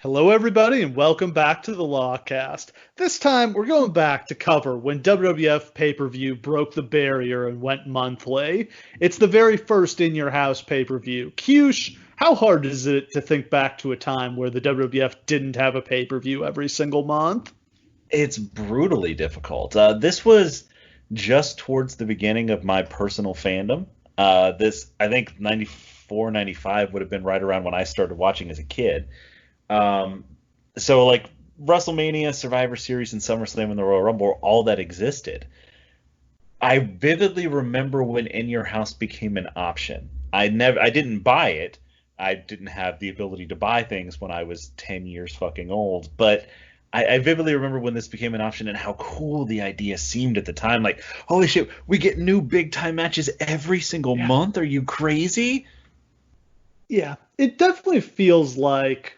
Hello, everybody, and welcome back to the Lawcast. This time, we're going back to cover when WWF pay-per-view broke the barrier and went monthly. It's the very first in-your-house pay-per-view. Kyush, how hard is it to think back to a time where the WWF didn't have a pay-per-view every single month? It's brutally difficult. This was just towards the beginning of my personal fandom. I think, 94, 95 would have been right around when I started watching as a kid. Um, so, like, WrestleMania, Survivor Series, and SummerSlam and the Royal Rumble, all that existed. I vividly remember when In Your House became an option. I didn't buy it. I didn't have the ability to buy things when I was 10 years fucking old, but I vividly remember when this became an option and how cool the idea seemed at the time. Like, holy shit, we get new big time matches every single Yeah. month. Are you crazy? Yeah, it definitely feels like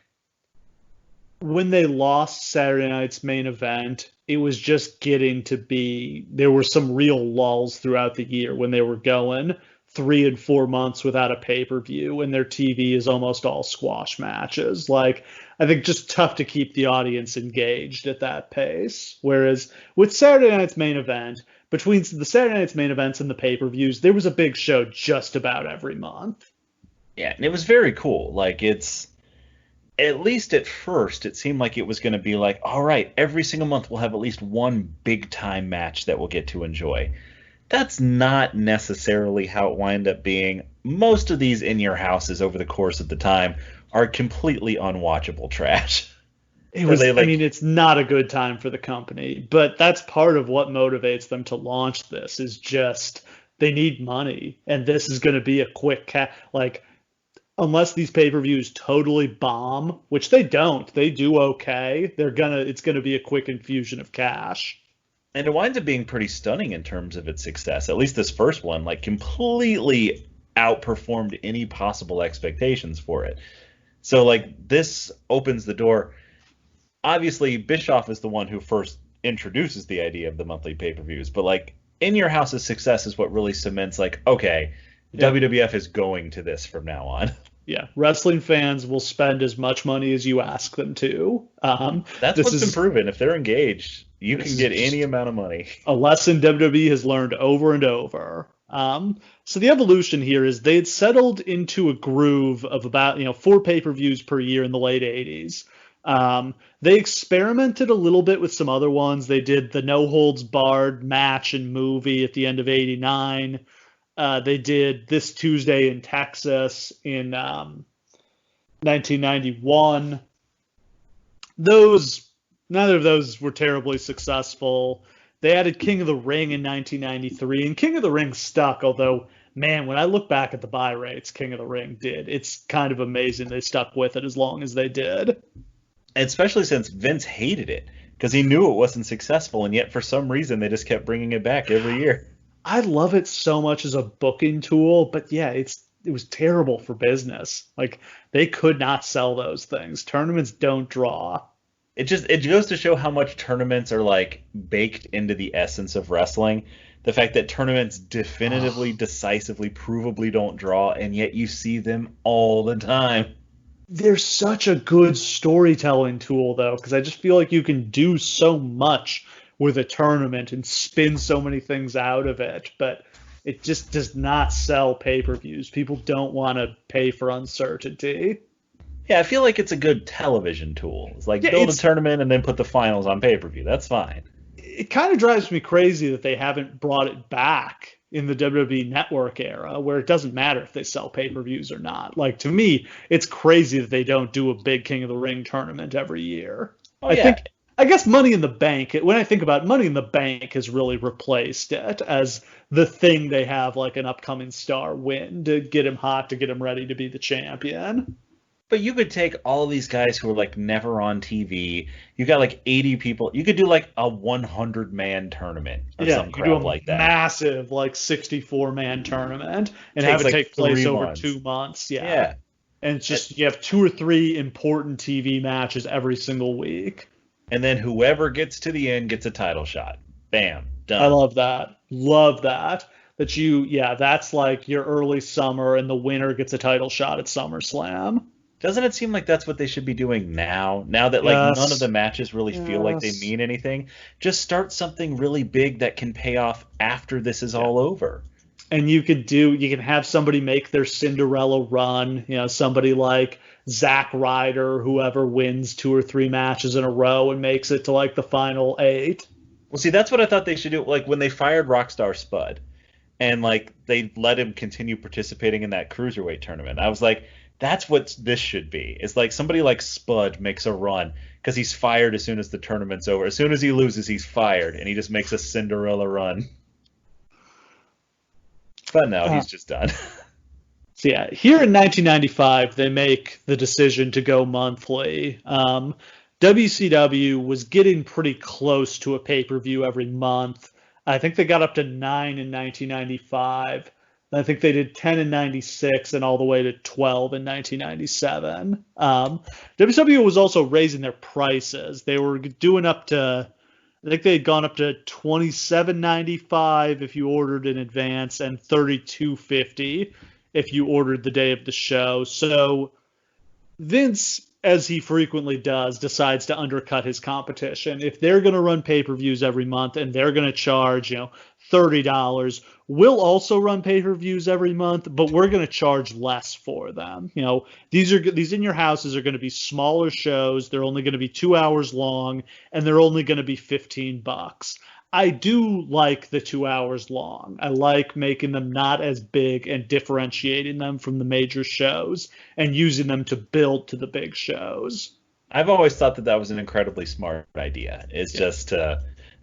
when they lost Saturday night's main event, it was just getting to be there were some real lulls throughout the year when they were going 3 and 4 months without a pay-per-view and their TV is almost all squash matches. Like I think just tough to keep the audience engaged at that pace. Whereas with Saturday night's main event, between the Saturday night's main events and the pay-per-views, there was a big show just about every month. Yeah, and it was very cool. Like, it's at least at first, it seemed like it was going to be like, all right, every single month we'll have at least one big time match that we'll get to enjoy. That's not necessarily how it wind up being. Most of these in your houses over the course of the time are completely unwatchable trash. It Where was, they I like, mean, it's not a good time for the company, but that's part of what motivates them to launch this is just they need money. And this is going to be a quick like, unless these pay-per-views totally bomb, which they don't, they do okay. It's gonna be a quick infusion of cash. and it winds up being pretty stunning in terms of its success. At least this first one, like, completely outperformed any possible expectations for it. So, like, this opens the door. Obviously, Bischoff is the one who first introduces the idea of the monthly pay-per-views, but like, in your house's success is what really cements, like, okay, Yeah. WWF is going to this from now on. Yeah. Wrestling fans will spend as much money as you ask them to. That's This what's been is proven. If they're engaged, you this can is get any just amount of money. a lesson WWE has learned over and over. So the evolution here is they had settled into a groove of about 4 pay-per-views per year in the late '80s. They experimented a little bit with some other ones. They did the No Holds Barred match and movie at the end of '89. They did This Tuesday in Texas in 1991. Those Neither of those were terribly successful. They added King of the Ring in 1993, and King of the Ring stuck. Although, man, when I look back at the buy rates, King of the Ring did. It's kind of amazing they stuck with it as long as they did. Especially since Vince hated it because he knew it wasn't successful, and yet for some reason they just kept bringing it back every year. I love it so much as a booking tool, but yeah, it was terrible for business. Like they could not sell those things. Tournaments don't draw. It goes to show how much tournaments are like baked into the essence of wrestling. The fact that tournaments definitively, decisively, provably don't draw, and yet you see them all the time. They're such a good storytelling tool though, because I just feel like you can do so much with a tournament and spin so many things out of it, but it just does not sell pay-per-views. People don't want to pay for uncertainty. Yeah, I feel like it's a good television tool. It's like Yeah, build a tournament and then put the finals on pay-per-view. That's fine. it kind of drives me crazy that they haven't brought it back in the WWE Network era, where it doesn't matter if they sell pay-per-views or not. Like to me, it's crazy that they don't do a big King of the Ring tournament every year. Oh I yeah. think I guess Money in the Bank, when I think about it, Money in the Bank has really replaced it as the thing they have like an upcoming star win to get him hot, to get him ready to be the champion. But you could take all these guys who are like never on TV. You got like 80 people. You could do like a 100-man tournament or Yeah, some you do crap a like that. massive like 64-man tournament and have Takes it like take place three over months. 2 months. Yeah. Yeah. And it's And just you have 2 or 3 important TV matches every single week. and then whoever gets to the end gets a title shot. Bam, I done. love that. Love that. That yeah, that's like your early summer and the winner gets a title shot at SummerSlam. Doesn't it seem like that's what they should be doing now? Now that like none of Yes. the matches really feel like they Yes. mean anything, just start something really big that can pay off after this is Yeah. all over. And you can have somebody make their Cinderella run, somebody like Zack Ryder, whoever wins 2 or 3 matches in a row and makes it to like the final 8. Well, see, that's what I thought they should do. Like when they fired Rockstar Spud and like they let him continue participating in that cruiserweight tournament. I was like, that's what this should be. It's like somebody like Spud makes a run because he's fired as soon as the tournament's over. As soon as he loses, he's fired, and he just makes a Cinderella run. But no, Uh, he's just done. so yeah, here in 1995, they make the decision to go monthly. WCW was getting pretty close to a pay-per-view every month. I think they got up to 9 in 1995. I think they did 10 in 96 and all the way to 12 in 1997. WCW was also raising their prices. They were doing up to, I think they had gone up to 27.95 if you ordered in advance and 32.50 if you ordered the day of the show. So Vince, as he frequently does, decides to undercut his competition. If they're going to run pay-per-views every month and they're going to charge, $30, we'll also run pay-per-views every month, but we're going to charge less for them. These in your houses are going to be smaller shows. They're only going to be 2 hours long, and they're only going to be $15. I do like the 2 hours long. I like making them not as big and differentiating them from the major shows and using them to build to the big shows. I've always thought that that was an incredibly smart idea. It's Yeah. just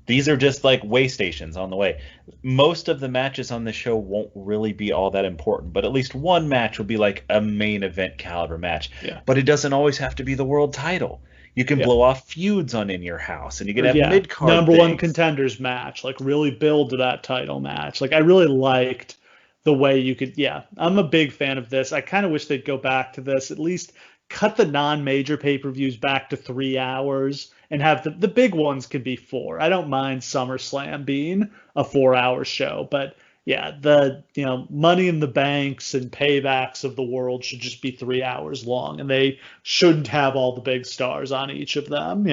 these are just like way stations on the way. Most of the matches on the show won't really be all that important, but at least one match will be like a main event caliber match. Yeah. But it doesn't always have to be the world title. You can Yeah. blow off feuds on In Your House, and you can have Yeah, mid-card number one things. contenders match, like really build to that title match. Like I really liked the way you could, yeah, I'm a big fan of this. I kind of wish they'd go back to this, at least cut the non-major pay-per-views back to 3 hours and have the big ones could be 4. I don't mind SummerSlam being a 4 hour show, but yeah, the Money in the Banks and Paybacks of the world should just be 3 hours long, and they shouldn't have all the big stars on each of them.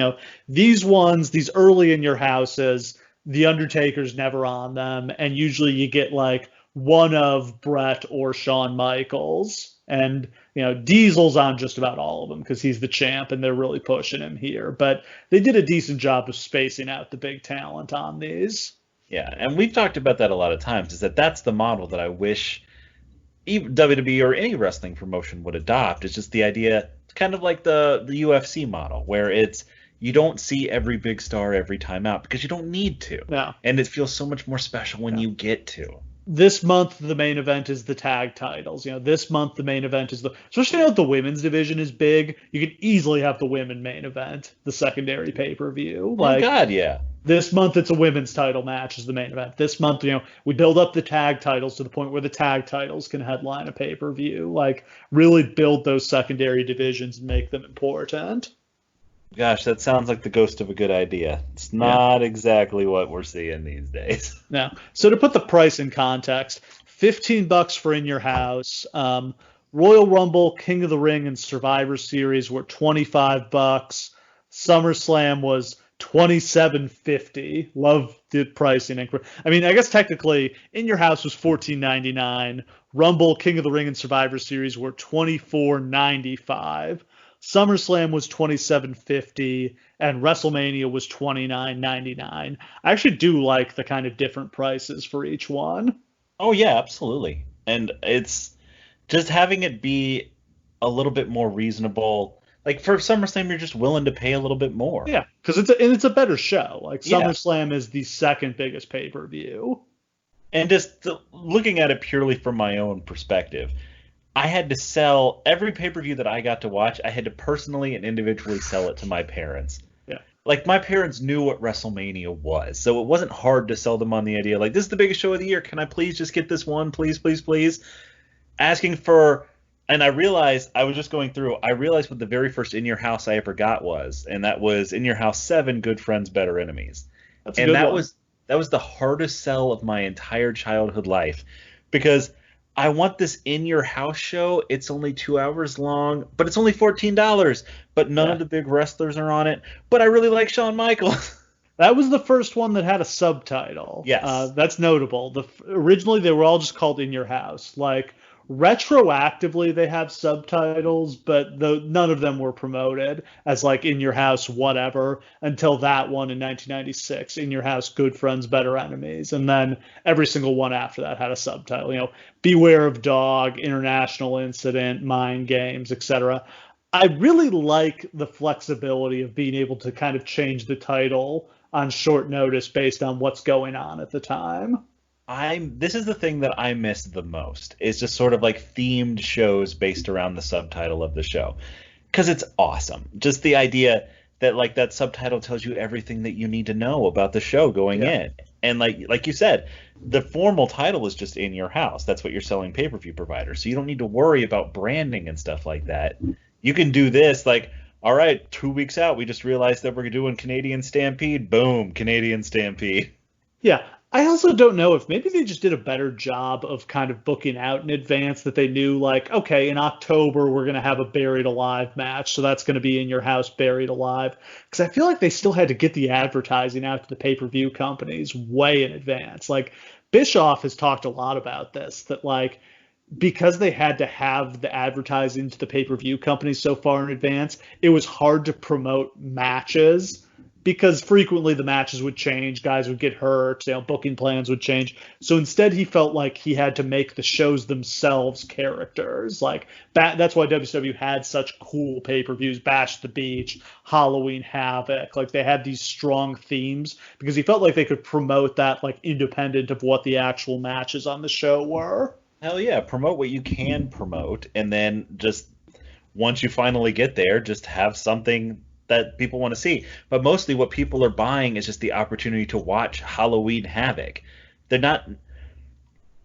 These ones, these early in your houses, the Undertaker's never on them, and usually you get like one of Bret or Shawn Michaels, and Diesel's on just about all of them because he's the champ, and they're really pushing him here. But they did a decent job of spacing out the big talent on these. Yeah, and we've talked about that a lot of times, is that that's the model that I wish even WWE or any wrestling promotion would adopt. It's just the idea, kind of like the UFC model, where it's you don't see every big star every time out because you don't need to. No. And it feels so much more special when you get to. This month the main event is the tag titles. This month the main event is especially now that the women's division is big, you could easily have the women main event, the secondary pay-per-view. Oh God, yeah. This month it's a women's title match as the main event. This month, we build up the tag titles to the point where the tag titles can headline a pay-per-view. Like really build those secondary divisions and make them important. Gosh, that sounds like the ghost of a good idea. It's not exactly what we're seeing these days. Now, so to put the price in context, $15 for In Your House. Royal Rumble, King of the Ring, and Survivor Series were $25. SummerSlam was $27.50. Love the pricing increment. I mean, I guess technically In Your House was $14.99. Rumble, King of the Ring, and Survivor Series were $24.95. SummerSlam was $27.50 and WrestleMania was $29.99. I actually do like the kind of different prices for each one. Oh yeah, absolutely. And it's just having it be a little bit more reasonable. Like for SummerSlam, you're just willing to pay a little bit more. Yeah, because it's a better show. Like Yeah. SummerSlam is the second biggest pay-per-view. And just looking at it purely from my own perspective, I had to sell every pay-per-view that I got to watch. I had to personally and individually sell it to my parents. Yeah. Like my parents knew what WrestleMania was, so it wasn't hard to sell them on the idea like, this is the biggest show of the year. Can I please just get this one? Please, please, please. Asking for, and I realized, I was just going through, I realized what the very first In Your House I ever got was, and that was In Your House 7, Good Friends, Better Enemies. That's a And good that one. was the hardest sell of my entire childhood life, because I want this in your house show. It's only 2 hours long, but it's only $14. But none of Yeah. the big wrestlers are on it. But I really like Shawn Michaels. That was the first one that had a subtitle. Yes. That's notable. Originally, they were all just called In Your House. Like retroactively, they have subtitles, but none of them were promoted as like In Your House, whatever, until that one in 1996, In Your House, Good Friends, Better Enemies, and then every single one after that had a subtitle. Beware of Dog, International Incident, Mind Games, etc. I really like the flexibility of being able to kind of change the title on short notice based on what's going on at the time. This is the thing that I miss the most. Is just sort of like themed shows based around the subtitle of the show. Because it's awesome. Just the idea that like that subtitle tells you everything that you need to know about the show going Yeah. in. And like you said, the formal title is just In Your House. That's what you're selling pay-per-view providers. So you don't need to worry about branding and stuff like that. You can do this like, all right, 2 weeks out, we just realized that we're doing Canadian Stampede. Boom, Canadian Stampede. Yeah. I also don't know if maybe they just did a better job of kind of booking out in advance that they knew, like, okay, in October, we're going to have a Buried Alive match. So that's going to be In Your House, Buried Alive. Because I feel like they still had to get the advertising out to the pay per view companies way in advance. Like, Bischoff has talked a lot about this, that, like, because they had to have the advertising to the pay-per-view companies so far in advance, it was hard to promote matches because frequently the matches would change, guys would get hurt, booking plans would change. So instead, he felt like he had to make the shows themselves characters. Like that's why WCW had such cool pay-per-views, Bash the Beach, Halloween Havoc. Like they had these strong themes because he felt like they could promote that like independent of what the actual matches on the show were. Hell yeah, promote what you can promote, and then just once you finally get there, just have something that people want to see. But mostly what people are buying is just the opportunity to watch Halloween Havoc. They're not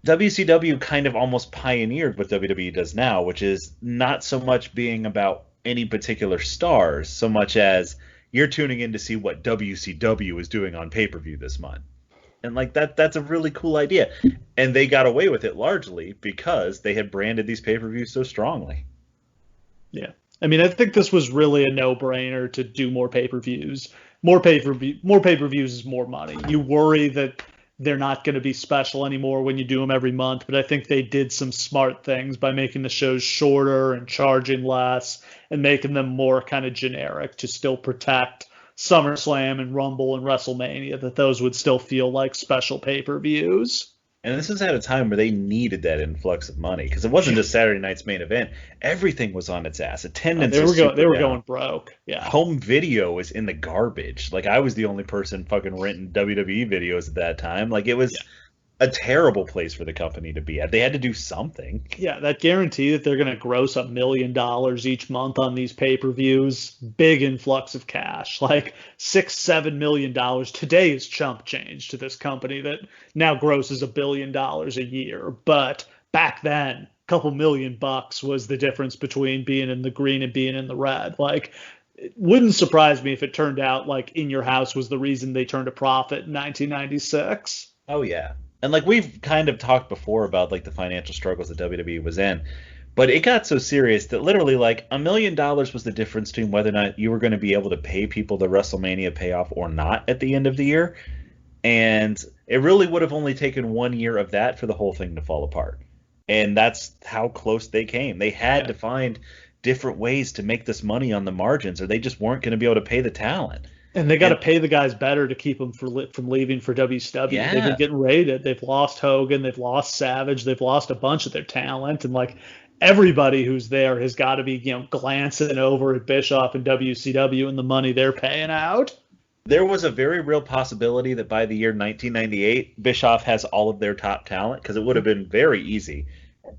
WCW kind of almost pioneered what WWE does now, which is not so much being about any particular stars, so much as you're tuning in to see what WCW is doing on pay-per-view this month. And like that's a really cool idea. And they got away with it largely because they had branded these pay-per-views so strongly. Yeah. I mean, I think this was really a no-brainer to do more pay-per-views. More pay-per-views is more money. You worry that they're not going to be special anymore when you do them every month, but I think they did some smart things by making the shows shorter and charging less and making them more kind of generic to still protect SummerSlam and Rumble and WrestleMania, that those would still feel like special pay-per-views. And this is at a time where they needed that influx of money because it wasn't just Saturday night's main event. Everything was on its ass. Attendance They were down. going broke. Yeah. Home video was in the garbage. Like I was the only person fucking renting WWE videos at that time. Like it was a terrible place for the company to be at. They had to do something. Yeah, that guarantee that they're going to gross $1 million each month on these pay-per-views, big influx of cash, like $6-7 million. Today is chump change to this company that now grosses $1 billion a year. But back then, a couple $1 million was the difference between being in the green and being in the red. Like, it wouldn't surprise me if it turned out like In Your House was the reason they turned a profit in 1996. Oh yeah. And like we've kind of talked before about like the financial struggles that WWE was in, but it got so serious that literally like $1 million was the difference between whether or not you were going to be able to pay people the WrestleMania payoff or not at the end of the year. And it really would have only taken 1 year of that for the whole thing to fall apart. And that's how close they came. They had to find different ways to make this money on the margins, or they just weren't going to be able to pay the talent. And they got to pay the guys better to keep them from leaving for WCW. Yeah. They've been getting raided. They've lost Hogan. They've lost Savage. They've lost a bunch of their talent. And like everybody who's there has got to be, glancing over at Bischoff and WCW and the money they're paying out. There was a very real possibility that by the year 1998, Bischoff has all of their top talent because it would have been very easy.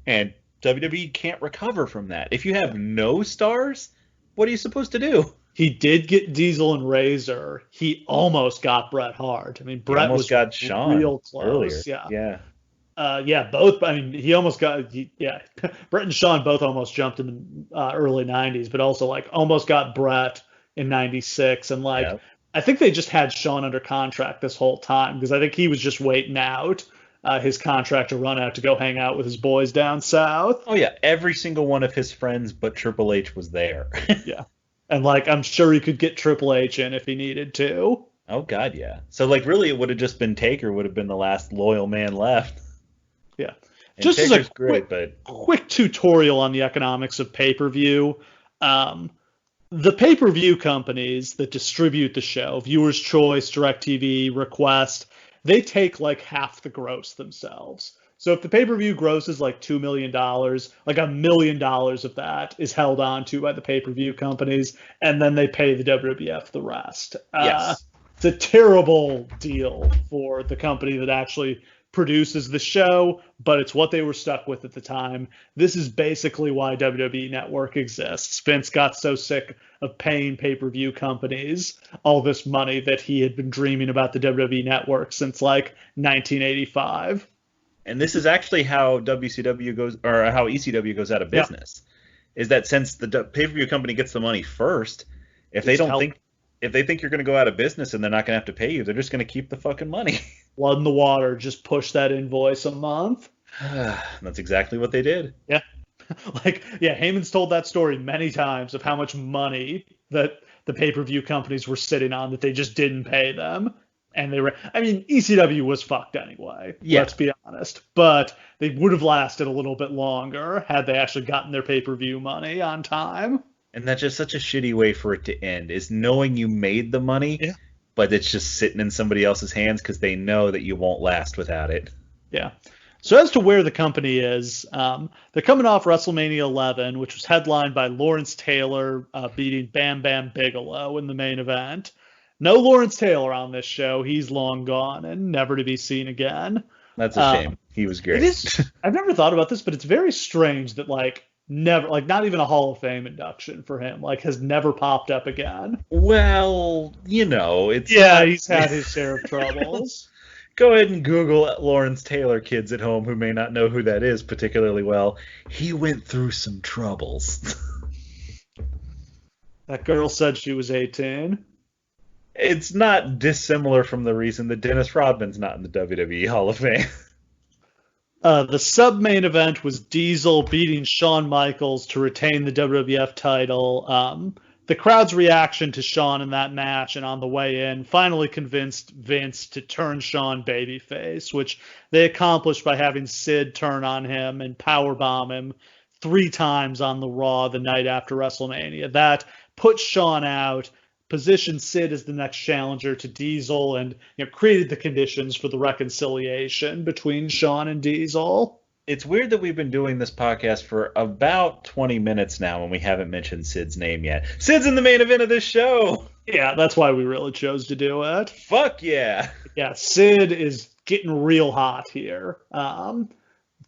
And WWE can't recover from that. If you have no stars, what are you supposed to do? He did get Diesel and Razor. He almost got Bret Hart. I mean, Bret almost was got Shawn real close. Earlier. Yeah. Yeah, both. I mean, he almost got. Bret and Shawn both almost jumped in the early '90s, but also like almost got Bret in '96, and like I think they just had Shawn under contract this whole time because I think he was just waiting out his contract to run out to go hang out with his boys down south. Oh yeah, every single one of his friends but Triple H was there. Yeah. And like I'm sure he could get Triple H in if he needed to. Oh God, yeah. So like really, it would have just been Taker would have been the last loyal man left. Yeah. And Just Taker's as a great, but quick tutorial on the economics of pay-per-view. The pay-per-view companies that distribute the show, Viewers Choice, DirecTV, Request, they take like half the gross themselves. So if the pay-per-view grosses like $2 million, like $1 million of that is held on to by the pay-per-view companies, and then they pay the WWF the rest. yes. It's a terrible deal for the company that actually produces the show, but it's what they were stuck with at the time. This is basically why WWE Network exists. Vince got so sick of paying pay-per-view companies all this money that he had been dreaming about the WWE Network since like 1985. And this is actually how WCW goes, or how ECW goes out of Yeah. business. Is that since the pay-per-view company gets the money first, if they It's don't help. think if they think you're going to go out of business and they're not going to have to pay you, they're just going to keep the fucking money. Blood in the water, just push that invoice a month. That's exactly what they did. Yeah. Like, yeah, Heyman's told that story many times of how much money that the pay-per-view companies were sitting on that they just didn't pay them. And they were, I mean, ECW was fucked anyway. Yeah. Let's be honest. But they would have lasted a little bit longer had they actually gotten their pay-per-view money on time. And that's just such a shitty way for it to end, is knowing you made the money, Yeah. but it's just sitting in somebody else's hands because they know that you won't last without it. Yeah. So as to where the company is, they're coming off WrestleMania 11, which was headlined by Lawrence Taylor beating Bam Bam Bigelow in the main event. No Lawrence Taylor on this show. He's long gone and never to be seen again. That's a shame. He was great. It is. I've never thought about this, but it's very strange that like never, like not even a Hall of Fame induction for him, like has never popped up again. Well, it's Yeah, he's had his share of troubles. Go ahead and Google Lawrence Taylor, kids at home who may not know who that is particularly well. He went through some troubles. That girl said she was 18. It's not dissimilar from the reason that Dennis Rodman's not in the WWE Hall of Fame. The sub-main event was Diesel beating Shawn Michaels to retain the WWF title. The crowd's reaction to Shawn in that match and on the way in finally convinced Vince to turn Shawn babyface, which they accomplished by having Sid turn on him and powerbomb him 3 times on the Raw the night after WrestleMania. That put Shawn out, positioned Sid as the next challenger to Diesel, and created the conditions for the reconciliation between Shawn and Diesel. It's weird that we've been doing this podcast for about 20 minutes now and we haven't mentioned Sid's name yet. Sid's in the main event of this show! Yeah, that's why we really chose to do it. Fuck yeah! Yeah, Sid is getting real hot here.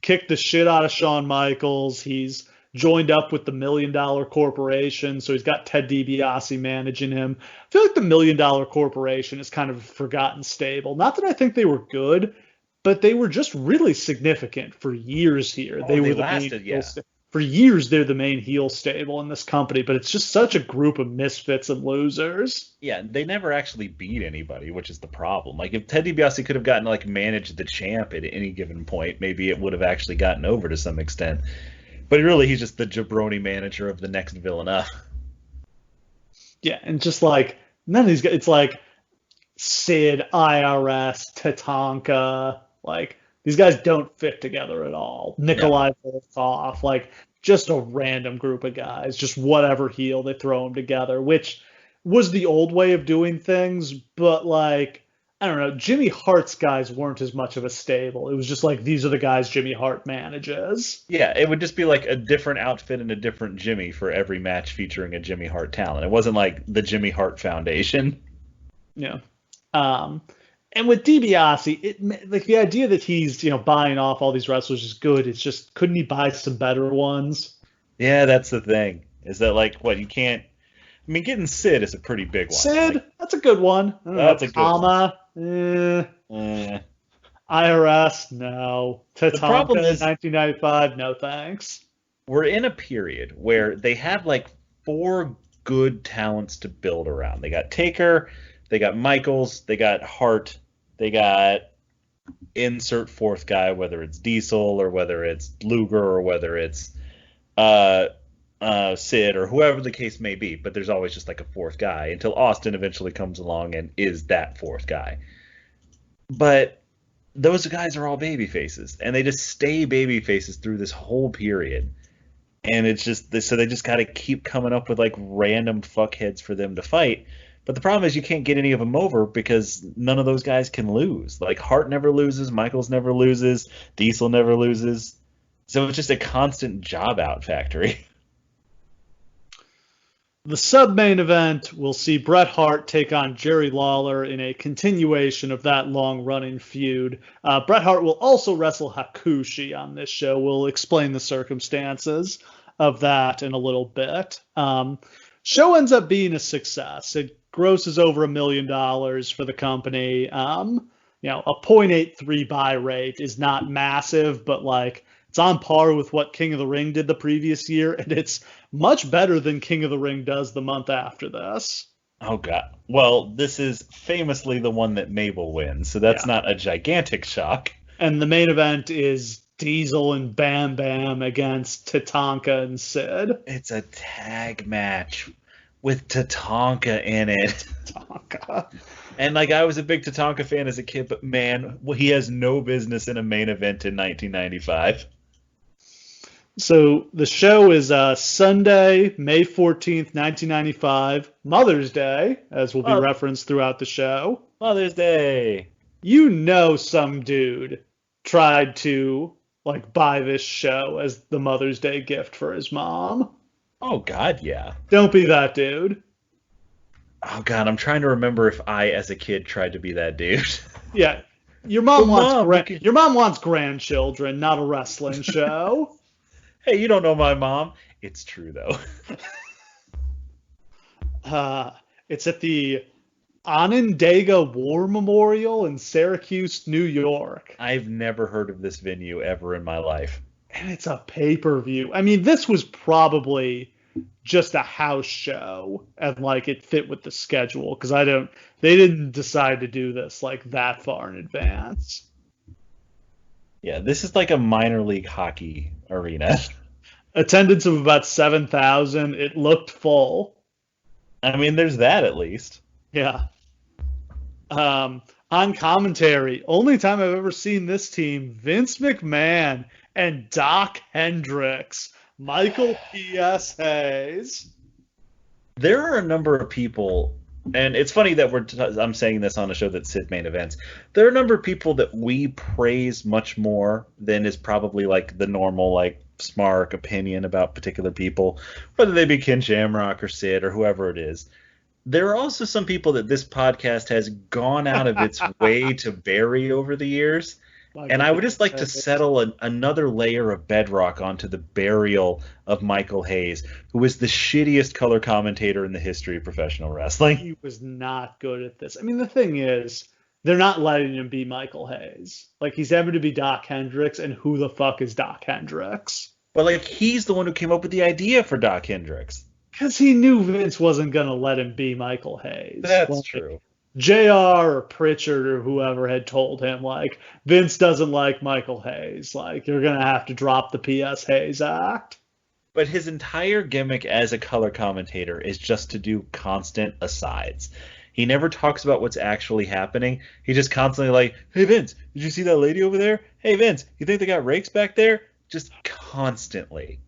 Kicked the shit out of Shawn Michaels. He's joined up with the $1 Million Corporation, so he's got Ted DiBiase managing him. I feel like the $1 Million Corporation is kind of a forgotten stable. Not that I think they were good, but they were just really significant for years here. They were lasted, yeah. For years, they're the main heel stable in this company, but it's just such a group of misfits and losers. Yeah, they never actually beat anybody, which is the problem. Like, if Ted DiBiase could have gotten, managed the champ at any given point, maybe it would have actually gotten over to some extent. But really, he's just the jabroni manager of the next villain. Yeah, and just none of these guys, it's like Sid, IRS, Tatanka, these guys don't fit together at all. Nikolai Volkov, just a random group of guys, just whatever heel they throw them together, which was the old way of doing things, but I don't know, Jimmy Hart's guys weren't as much of a stable. It was just these are the guys Jimmy Hart manages. Yeah, it would just be a different outfit and a different Jimmy for every match featuring a Jimmy Hart talent. It wasn't like the Jimmy Hart Foundation. Yeah. And with DiBiase, the idea that he's, buying off all these wrestlers is good. It's just, couldn't he buy some better ones? Yeah, that's the thing. Is that what you can't, I mean, getting Sid is a pretty big one. Sid, that's a good one. That's a good one. IRS, no. Tatanka, problem is, 1995, no thanks. We're in a period where they have 4 good talents to build around. They got Taker, they got Michaels, they got Hart, they got insert fourth guy, whether it's Diesel or whether it's Luger or whether it's uh, Sid or whoever the case may be. But there's always just like a fourth guy until Austin eventually comes along and is that fourth guy. But those guys are all baby faces, and they just stay baby faces through this whole period. And it's just so they just got to keep coming up with like random fuckheads for them to fight. But the problem is you can't get any of them over because none of those guys can lose. Like Hart never loses, Michaels never loses, Diesel never loses. So it's just a constant job out factory. The sub-main event will see Bret Hart take on Jerry Lawler in a continuation of that long-running feud. Bret Hart will also wrestle Hakushi on this show. We'll explain the circumstances of that in a little bit. Show ends up being a success. It grosses over $1 million for the company. A 0.83 buy rate is not massive, but like it's on par with what King of the Ring did the previous year, and it's much better than King of the Ring does the month after this. Oh, God. Well, this is famously the one that Mabel wins, so that's not a gigantic shock. And the main event is Diesel and Bam Bam against Tatanka and Sid. It's a tag match with Tatanka in it. Tatanka. And like I was a big Tatanka fan as a kid, but man, he has no business in a main event in 1995. So the show is Sunday, May 14th, 1995, Mother's Day, as will be referenced throughout the show. Mother's Day. You know some dude tried to like buy this show as the Mother's Day gift for his mom. Oh, God, yeah. Don't be that dude. Oh, God, I'm trying to remember if I, as a kid, tried to be that dude. Yeah. Your mom wants grandchildren, not a wrestling show. Hey, you don't know my mom. It's true, though. It's at the Onondaga War Memorial in Syracuse, New York. I've never heard of this venue ever in my life. And it's a pay-per-view. I mean, this was probably just a house show, and like it fit with the schedule because they didn't decide to do this like that far in advance. Yeah, this is like a minor league hockey arena. Attendance of about 7,000. It looked full. I mean, there's that at least. Yeah. On commentary, only time I've ever seen this team, Vince McMahon and Doc Hendricks, Michael P.S. Hayes. There are a number of people, and it's funny that I'm saying this on a show that's Sid main events. There are a number of people that we praise much more than is probably like the normal like smart opinion about particular people, whether they be Ken Shamrock or Sid or whoever it is. There are also some people that this podcast has gone out of its way to bury over the years. And I would just like to settle another layer of bedrock onto the burial of Michael Hayes, who was the shittiest color commentator in the history of professional wrestling. He was not good at this. I mean, the thing is, they're not letting him be Michael Hayes. Like, he's having to be Doc Hendricks, and who the fuck is Doc Hendricks? But, like, he's the one who came up with the idea for Doc Hendricks. Because he knew Vince wasn't going to let him be Michael Hayes. That's true. JR or Pritchard or whoever had told him, like, Vince doesn't like Michael Hayes. Like, you're going to have to drop the P.S. Hayes act. But his entire gimmick as a color commentator is just to do constant asides. He never talks about what's actually happening. He just constantly like, hey, Vince, did you see that lady over there? Hey, Vince, you think they got rakes back there? Just constantly.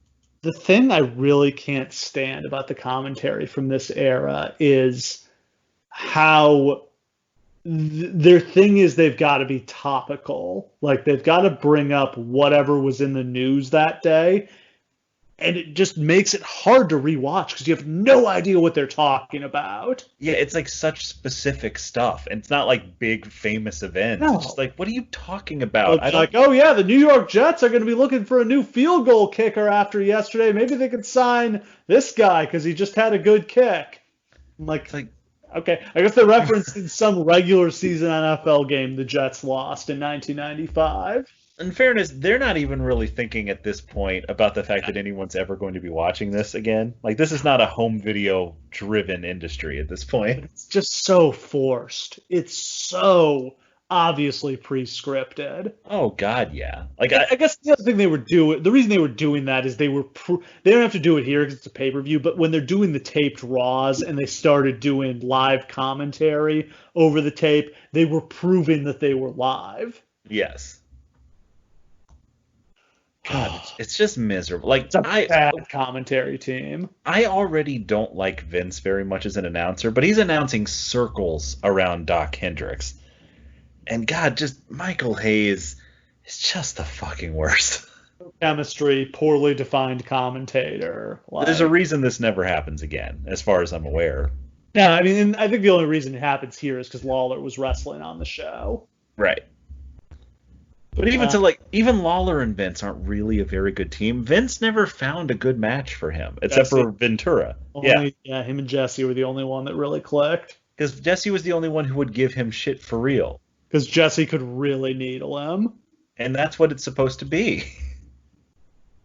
The thing I really can't stand about the commentary from this era is how their thing is they've got to be topical. Like, they've got to bring up whatever was in the news that day. And it just makes it hard to rewatch because you have no idea what they're talking about. Yeah, it's like such specific stuff. And it's not like big famous events. No. It's just like, what are you talking about? It's like, oh yeah, the New York Jets are going to be looking for a new field goal kicker after yesterday. Maybe they could sign this guy because he just had a good kick. I'm like, okay, I guess they referenced in some regular season NFL game the Jets lost in 1995. In fairness, they're not even really thinking at this point about the fact that anyone's ever going to be watching this again. Like, this is not a home video driven industry at this point. It's just so forced. It's so obviously pre-scripted. Oh God, yeah. Like I guess the other thing they were doing, the reason they were doing that is they don't have to do it here because it's a pay-per-view, but when they're doing the taped Raws and they started doing live commentary over the tape, they were proving that they were live. yes. God, it's just miserable. Like It's a bad commentary team. I already don't like Vince very much as an announcer, but he's announcing circles around Doc Hendricks. And God, just Michael Hayes is just the fucking worst. Chemistry, poorly defined commentator. There's a reason this never happens again, as far as I'm aware. Yeah, I mean, I think the only reason it happens here is because Lawler was wrestling on the show. Right. But even Lawler and Vince aren't really a very good team. Vince never found a good match for him, except for Ventura. Yeah, him and Jesse were the only one that really clicked. Because Jesse was the only one who would give him shit for real. Because Jesse could really needle him. And that's what it's supposed to be.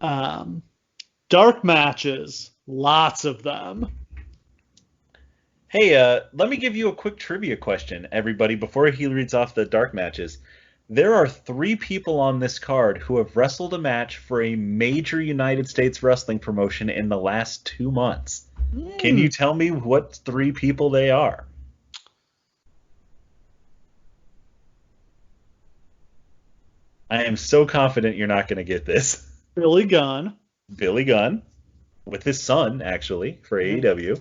Dark matches, lots of them. Hey, let me give you a quick trivia question, everybody, before he reads off the dark matches. There are 3 people on this card who have wrestled a match for a major United States wrestling promotion in the last 2 months. Can you tell me what 3 people they are? I am so confident you're not going to get this. Billy Gunn. Billy Gunn, with his son, actually, for AEW.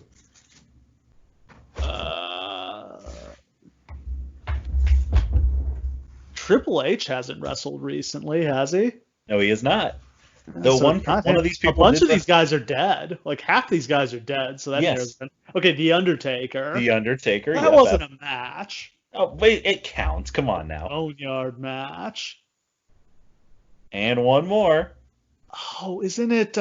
Triple H hasn't wrestled recently, has he? No, he is not. Though so one of these people, a bunch of these guys are dead. Like half these guys are dead. So that okay. The Undertaker. The Undertaker. That wasn't a match. Oh wait, it counts. Come on now. Boneyard match. And one more. Oh, isn't it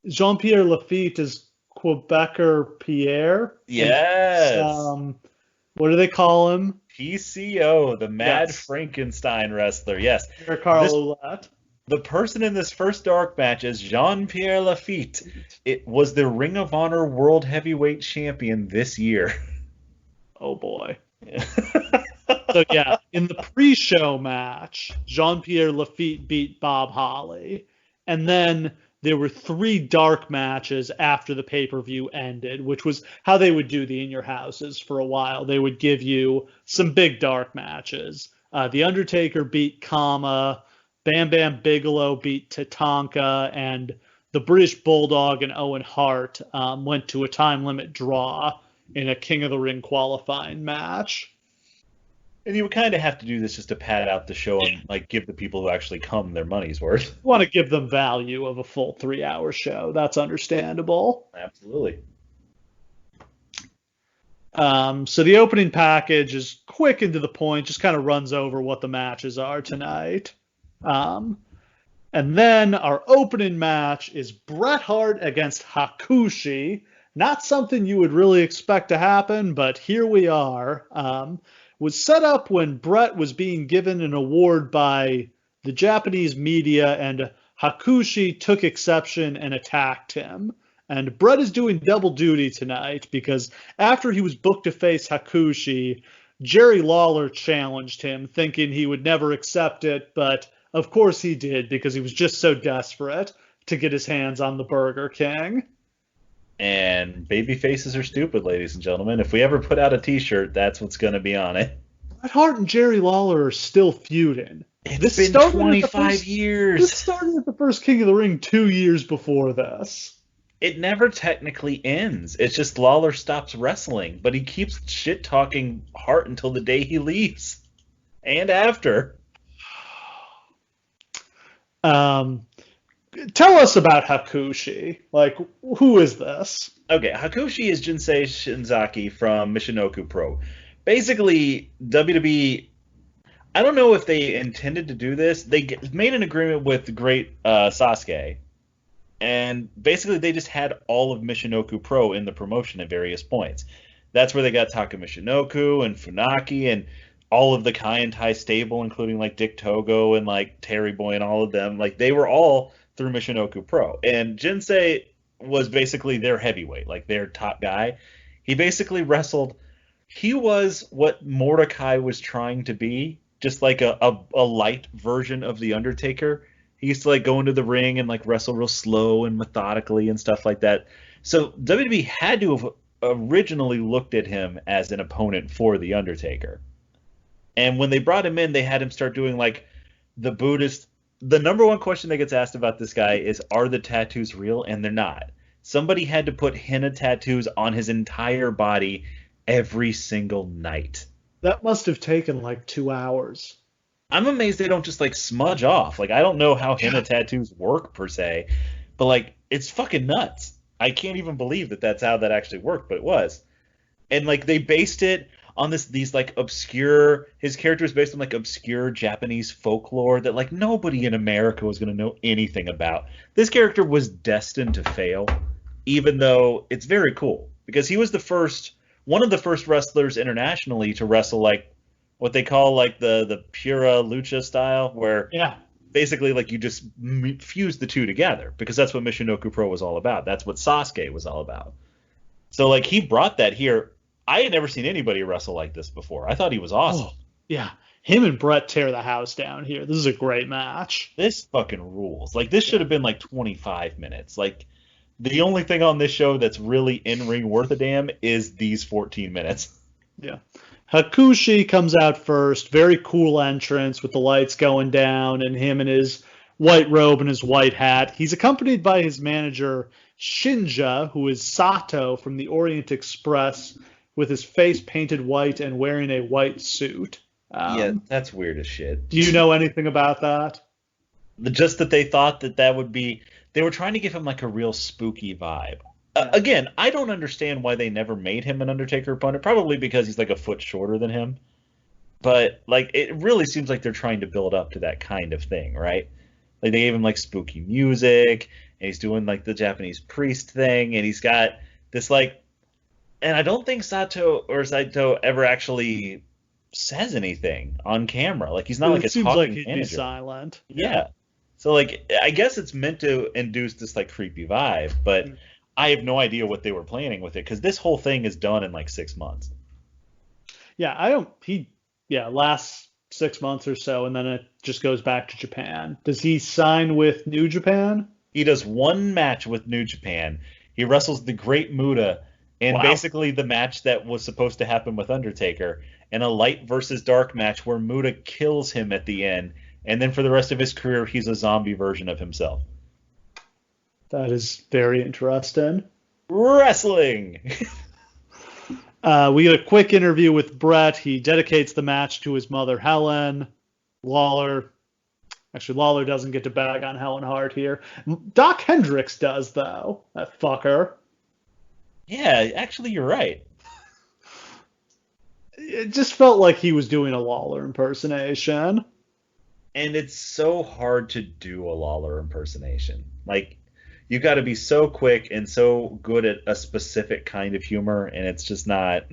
Jean-Pierre Lafitte is Quebecer Pierre? Yes. What do they call him? PCO, the Mad Frankenstein wrestler. Yes. Carl Ouellette. The person in this first dark match is Jean-Pierre Lafitte. It was the Ring of Honor World Heavyweight Champion this year. Oh boy. So yeah, in the pre-show match, Jean-Pierre Lafitte beat Bob Holly. And then there were 3 dark matches after the pay-per-view ended, which was how they would do the In Your Houses for a while. They would give you some big dark matches. The Undertaker beat Kama, Bam Bam Bigelow beat Tatanka, and the British Bulldog and Owen Hart went to a time limit draw in a King of the Ring qualifying match. And you would kind of have to do this just to pad out the show and like give the people who actually come their money's worth. You want to give them value of a full 3-hour show. That's understandable. Absolutely. So the opening package is quick and to the point, just kind of runs over what the matches are tonight. And then our opening match is Bret Hart against Hakushi. Not something you would really expect to happen, but here we are. Was set up when Bret was being given an award by the Japanese media, and Hakushi took exception and attacked him. And Bret is doing double duty tonight because after he was booked to face Hakushi, Jerry Lawler challenged him, thinking he would never accept it, but of course he did because he was just so desperate to get his hands on the Burger King. And baby faces are stupid, ladies and gentlemen. If we ever put out a t-shirt, that's what's going to be on it. Bret Hart and Jerry Lawler are still feuding. It's been 25 years. This started at the first King of the Ring 2 years before this. It never technically ends. It's just Lawler stops wrestling, but he keeps shit-talking Hart until the day he leaves. And after. Tell us about Hakushi. Like, who is this? Okay, Hakushi is Jinsei Shinzaki from Michinoku Pro. Basically, WWE, I don't know if they intended to do this. They made an agreement with the great Sasuke, and basically they just had all of Michinoku Pro in the promotion at various points. That's where they got Taka Michinoku and Funaki and all of the Kai and Tai stable, including like Dick Togo and like Terry Boy and all of them. Like, they were all through Michinoku Pro. And Jinsei was basically their heavyweight, like their top guy. He basically wrestled he was what Mordecai was trying to be, just like a light version of the Undertaker. He used to like go into the ring and like wrestle real slow and methodically and stuff like that. So WWE had to have originally looked at him as an opponent for the Undertaker. And when they brought him in, they had him start doing like the Buddhist. The number one question that gets asked about this guy is, are the tattoos real? And they're not. Somebody had to put henna tattoos on his entire body every single night. That must have taken like 2 hours. I'm amazed they don't just like smudge off. Like, I don't know how henna tattoos work per se, but like, it's fucking nuts. I can't even believe that that's how that actually worked, but it was. And like, they based it on these like obscure, his character is based on like obscure Japanese folklore that like nobody in America was going to know anything about. This character was destined to fail, even though it's very cool because he was one of the first wrestlers internationally to wrestle like what they call like the pura lucha style, where Yeah. basically like you just fuse the two together, because that's what Michinoku Pro was all about. That's what Sasuke was all about. So like he brought that here. I had never seen anybody wrestle like this before. I thought he was awesome. Oh, yeah. Him and Bret tear the house down here. This is a great match. This fucking rules. Like, this should have been like 25 minutes. Like, the only thing on this show that's really in-ring worth a damn is these 14 minutes. Yeah. Hakushi comes out first. Very cool entrance with the lights going down and him in his white robe and his white hat. He's accompanied by his manager, Shinja, who is Sato from the Orient Express, with his face painted white and wearing a white suit. Yeah, that's weird as shit. Do you know anything about that? Just that they thought that would be... They were trying to give him like a real spooky vibe. Again, I don't understand why they never made him an Undertaker opponent. Probably because he's like a foot shorter than him. But like, it really seems like they're trying to build up to that kind of thing, right? Like, they gave him like spooky music, and he's doing like the Japanese priest thing, and he's got this like... And I don't think Saito ever actually says anything on camera. Like, he's not like a talking like he'd manager. Be silent. Yeah. So like, I guess it's meant to induce this like creepy vibe, but I have no idea what they were planning with it, because this whole thing is done in like 6 months. Yeah, lasts 6 months or so, and then it just goes back to Japan. Does he sign with New Japan? He does one match with New Japan. He wrestles the Great Muta in basically the match that was supposed to happen with Undertaker, in a light versus dark match where Muta kills him at the end, and then for the rest of his career, he's a zombie version of himself. That is very interesting. Wrestling! We get a quick interview with Bret. He dedicates the match to his mother, Helen. Lawler doesn't get to bag on Helen Hart here. Doc Hendricks does, though. That fucker. Yeah, actually, you're right. It just felt like he was doing a Lawler impersonation. And it's so hard to do a Lawler impersonation. Like, you got to be so quick and so good at a specific kind of humor, and it's just not...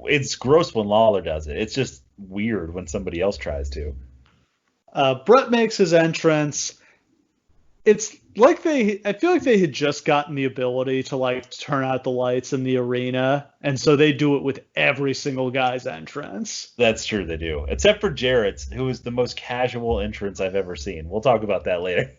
It's gross when Lawler does it. It's just weird when somebody else tries to. Bret makes his entrance. It's like I feel like they had just gotten the ability to like turn out the lights in the arena, and so they do it with every single guy's entrance. That's true, they do. Except for Jarrett's, who is the most casual entrance I've ever seen. We'll talk about that later.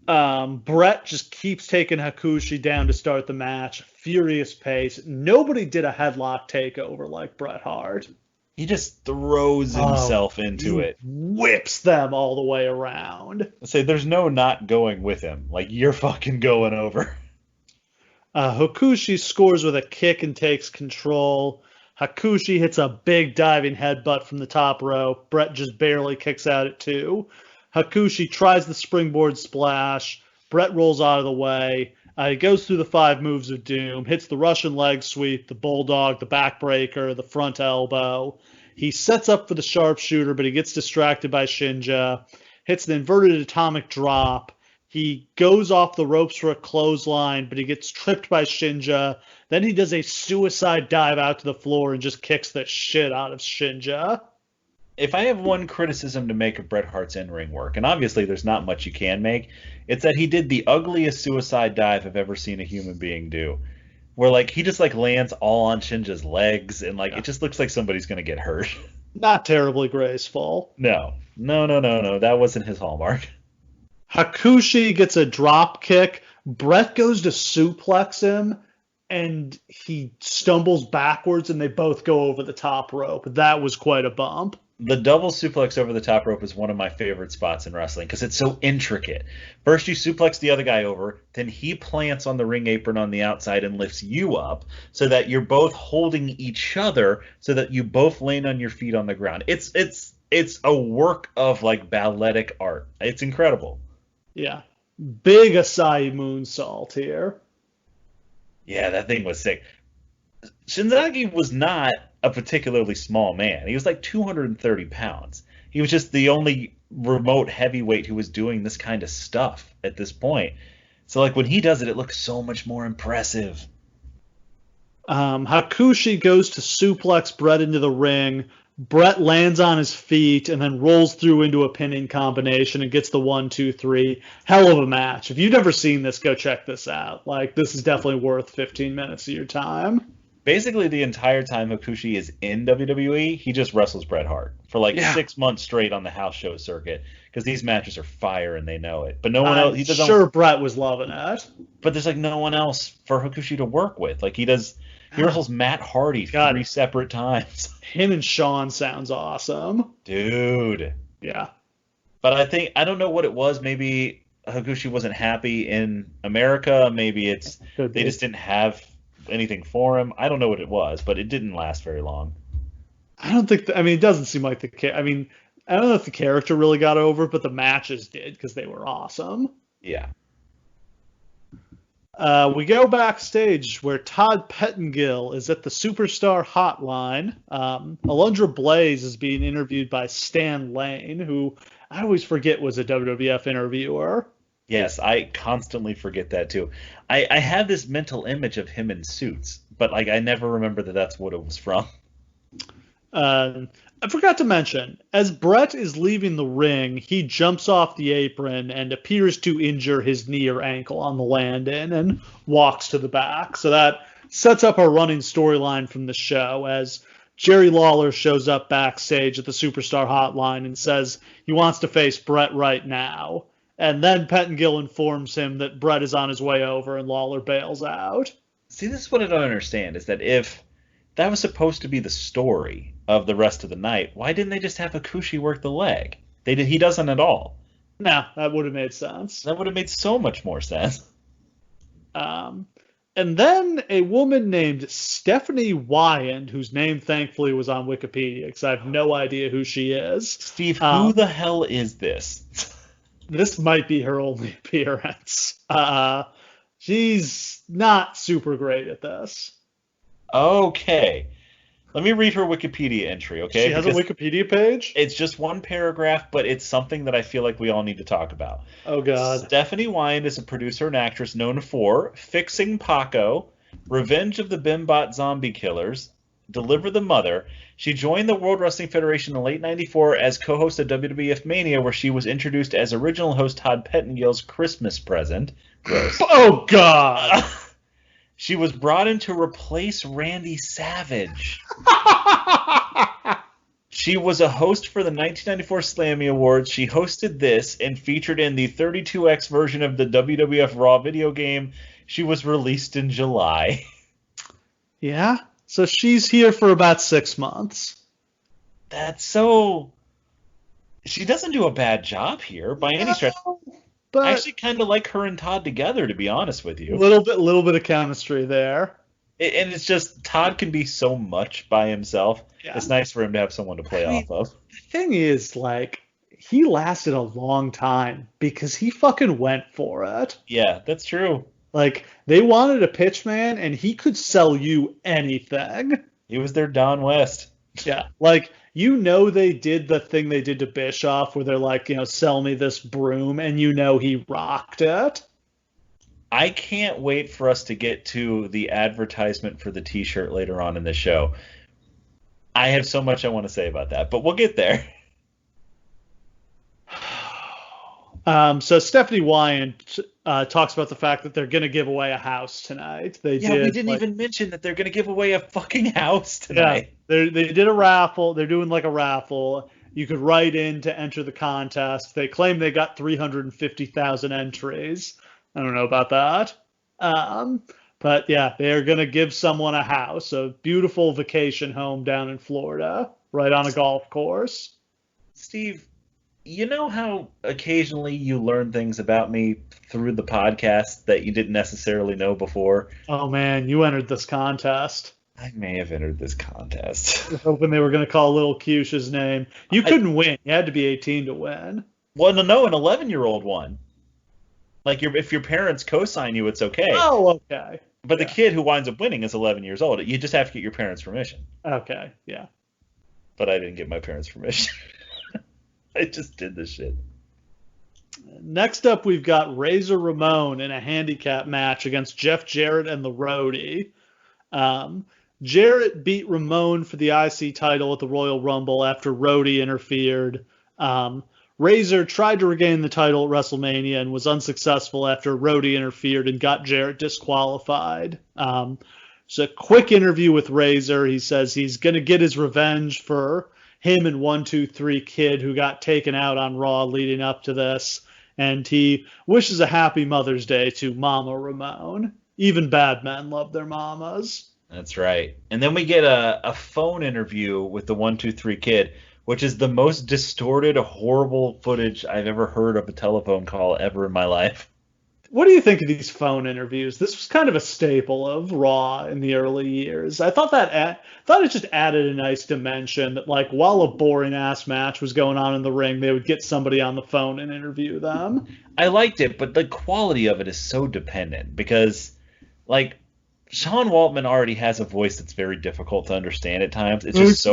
Bret just keeps taking Hakushi down to start the match. Furious pace. Nobody did a headlock takeover like Bret Hart. He just throws himself into it. Whips them all the way around. I say there's no not going with him. Like, you're fucking going over. Hakushi scores with a kick and takes control. Hakushi hits a big diving headbutt from the top rope. Bret just barely kicks out at 2. Hakushi tries the springboard splash. Bret rolls out of the way. He goes through the 5 moves of doom, hits the Russian leg sweep, the bulldog, the backbreaker, the front elbow. He sets up for the sharpshooter, but he gets distracted by Shinja, hits an inverted atomic drop. He goes off the ropes for a clothesline, but he gets tripped by Shinja. Then he does a suicide dive out to the floor and just kicks the shit out of Shinja. If I have one criticism to make of Bret Hart's in-ring work, and obviously there's not much you can make, it's that he did the ugliest suicide dive I've ever seen a human being do. where like he just like lands all on Shinja's legs, and like Yeah. it just looks like somebody's gonna get hurt. Not terribly graceful. No, no, no, no, no. That wasn't his hallmark. Hakushi gets a drop kick. Bret goes to suplex him, and he stumbles backwards, and they both go over the top rope. That was quite a bump. The double suplex over the top rope is one of my favorite spots in wrestling because it's so intricate. First, you suplex the other guy over, then he plants on the ring apron on the outside and lifts you up so that you're both holding each other so that you both land on your feet on the ground. It's a work of like balletic art. It's incredible. Yeah. Big Asai moonsault here. Yeah, that thing was sick. Shinzaki was not a particularly small man. He was like 230 pounds. He was just the only remote heavyweight who was doing this kind of stuff at this point. So like when he does it, it looks so much more impressive. Hakushi goes to suplex Bret into the ring. Bret lands on his feet and then rolls through into a pinning combination and gets the 1, 2, 3. Hell of a match. If you've never seen this, go check this out. Like, this is definitely worth 15 minutes of your time. Basically, the entire time Hakushi is in WWE, he just wrestles Bret Hart for like Yeah. 6 months straight on the house show circuit because these matches are fire and they know it. But no one else. I'm He doesn't. sure Bret was loving it. But there's like no one else for Hakushi to work with. Like he does. He wrestles Matt Hardy God. 3 separate times. Him and Shawn sounds awesome. Dude. Yeah. But I don't know what it was. Maybe Hakushi wasn't happy in America. Maybe it's Could they be. just didn't have anything for him. I don't know what it was, but it didn't last very long. I don't think. I mean, it doesn't seem like I mean, I don't know if the character really got over, but the matches did because they were awesome. Yeah. We go backstage where Todd Pettengill is at the Superstar Hotline. Alundra Blaze is being interviewed by Stan Lane, who I always forget was a WWF interviewer. Yes, I constantly forget that too. I have this mental image of him in suits, but like I never remember that that's what it was from. I forgot to mention, as Bret is leaving the ring, he jumps off the apron and appears to injure his knee or ankle on the land-in and walks to the back. So that sets up our running storyline from the show as Jerry Lawler shows up backstage at the Superstar Hotline and says he wants to face Bret right now. And then Pettengill informs him that Bret is on his way over and Lawler bails out. See, this is what I don't understand is that if that was supposed to be the story of the rest of the night, why didn't they just have Hakushi work the leg? He doesn't at all. No, that would have made sense. That would have made so much more sense. And then a woman named Stephanie Wyand, whose name thankfully was on Wikipedia because I have no idea who she is. Steve, who the hell is this? This might be her only appearance. She's not super great at this. Okay. Let me read her Wikipedia entry, okay? She has a Wikipedia page? It's just one paragraph, but it's something that I feel like we all need to talk about. Oh, God. Stephanie Wyand is a producer and actress known for Fixing Paco, Revenge of the Bimbot Zombie Killers, Deliver the Mother. She joined the World Wrestling Federation in late 94 as co-host of WWF Mania, where she was introduced as original host Todd Pettengill's Christmas present. Gross. Oh, God. She was brought in to replace Randy Savage. She was a host for the 1994 Slammy Awards. She hosted this and featured in the 32X version of the WWF Raw video game. She was released in July. Yeah? So she's here for about 6 months. That's so... She doesn't do a bad job here by any stretch. But I actually kind of like her and Todd together, to be honest with you. little bit of chemistry there. And it's just, Todd can be so much by himself. Yeah. It's nice for him to have someone to play off of. The thing is, like, he lasted a long time because he fucking went for it. Yeah, that's true. Like, they wanted a pitch man, and he could sell you anything. He was their Don West. Yeah, like, you know they did the thing they did to Bischoff where they're like, you know, sell me this broom, and you know he rocked it. I can't wait for us to get to the advertisement for the t-shirt later on in the show. I have so much I want to say about that, but we'll get there. So Stephanie Wyant talks about the fact that they're going to give away a house tonight. They Yeah, we did didn't even mention that they're going to give away a fucking house yeah, tonight. they did a raffle. They're doing like a raffle. You could write in to enter the contest. They claim they got 350,000 entries. I don't know about that. Um, but yeah, they are going to give someone a house, a beautiful vacation home down in Florida, right on a golf course. Steve, you know how occasionally you learn things about me through the podcast that you didn't necessarily know before? Oh man, you entered this contest. I may have entered this contest. I was hoping they were going to call little Cush's name. You I, couldn't win. You had to be 18 to win. well, no, an 11-year-old one. Like, if your parents co-sign you, it's okay. Oh, okay. But the Yeah. kid who winds up winning is 11 years old. You just have to get your parents' permission. Okay, yeah. But I didn't get my parents' permission. I just did this shit. Next up, we've got Razor Ramon in a handicap match against Jeff Jarrett and the Roadie. Jarrett beat Ramon for the IC title at the Royal Rumble after Roadie interfered. Razor tried to regain the title at WrestleMania and was unsuccessful after Roadie interfered and got Jarrett disqualified. It's a quick interview with Razor. He says he's going to get his revenge for him and 123 Kid, who got taken out on Raw leading up to this. And he wishes a happy Mother's Day to Mama Ramon. Even bad men love their mamas. That's right. And then we get a phone interview with the 123 Kid, which is the most distorted, horrible footage I've ever heard of a telephone call ever in my life. What do you think of these phone interviews? This was kind of a staple of Raw in the early years. I thought it just added a nice dimension that, like, while a boring ass match was going on in the ring, they would get somebody on the phone and interview them. I liked it, but the quality of it is so dependent because, like, Sean Waltman already has a voice that's very difficult to understand at times. It's just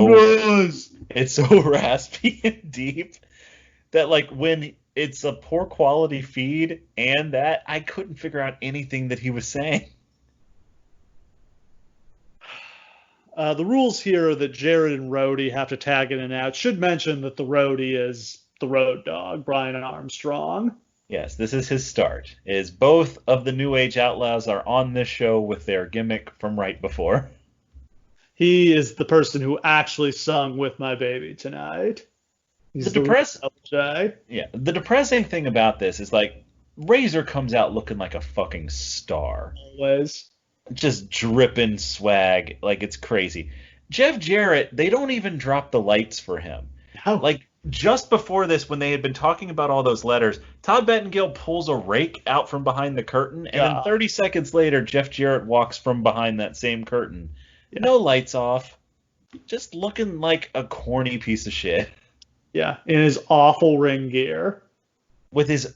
it's so raspy and deep that, like, when it's a poor quality feed and that, I couldn't figure out anything that he was saying. The rules here are that Jarrett and Roadie have to tag in and out. Should mention that the Roadie is the Road Dogg, Brian Armstrong. Yes, this is his start. Is both of the New Age Outlaws are on this show with their gimmick from right before. He is the person who actually sung "With My Baby Tonight." He's The the depressing thing about this is, like, Razor comes out looking like a fucking star. always. Just dripping swag, like it's crazy. Jeff Jarrett, they don't even drop the lights for him. No. Like, just before this, when they had been talking about all those letters, Todd Bettengill pulls a rake out from behind the curtain, and then 30 seconds later, Jeff Jarrett walks from behind that same curtain. Yeah. No lights off. Just looking like a corny piece of shit. Yeah, in his awful ring gear. With his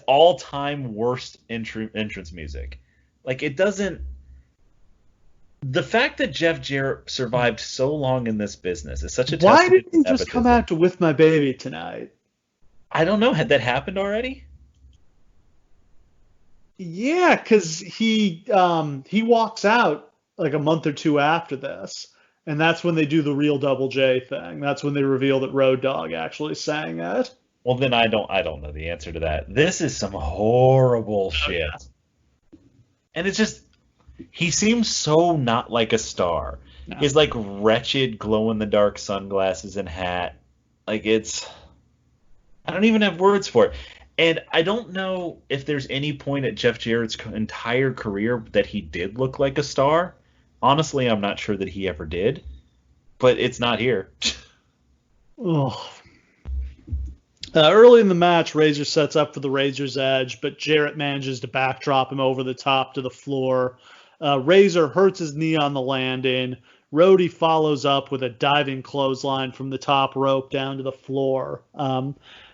all-time worst entrance music. Like, it doesn't... The fact that Jeff Jarrett survived so long in this business is such a Why testament didn't he to just nepotism. come out to "With My Baby Tonight"? I don't know. Had that happened already? Yeah, because he walks out like a month or two after this, and that's when they do the real Double J thing. That's when they reveal that Road Dogg actually sang it. Well, then I don't know the answer to that. This is some horrible shit. Yeah. And it's just, he seems so not like a star. No. His, like, wretched glow-in-the-dark sunglasses and hat. Like, it's... I don't even have words for it. And I don't know if there's any point at Jeff Jarrett's entire career that he did look like a star. Honestly, I'm not sure that he ever did. But it's not here. Oh. Early in the match, Razor sets up for the Razor's Edge, but Jarrett manages to backdrop him over the top to the floor. Razor hurts his knee on the landing. Roadie follows up with a diving clothesline from the top rope down to the floor.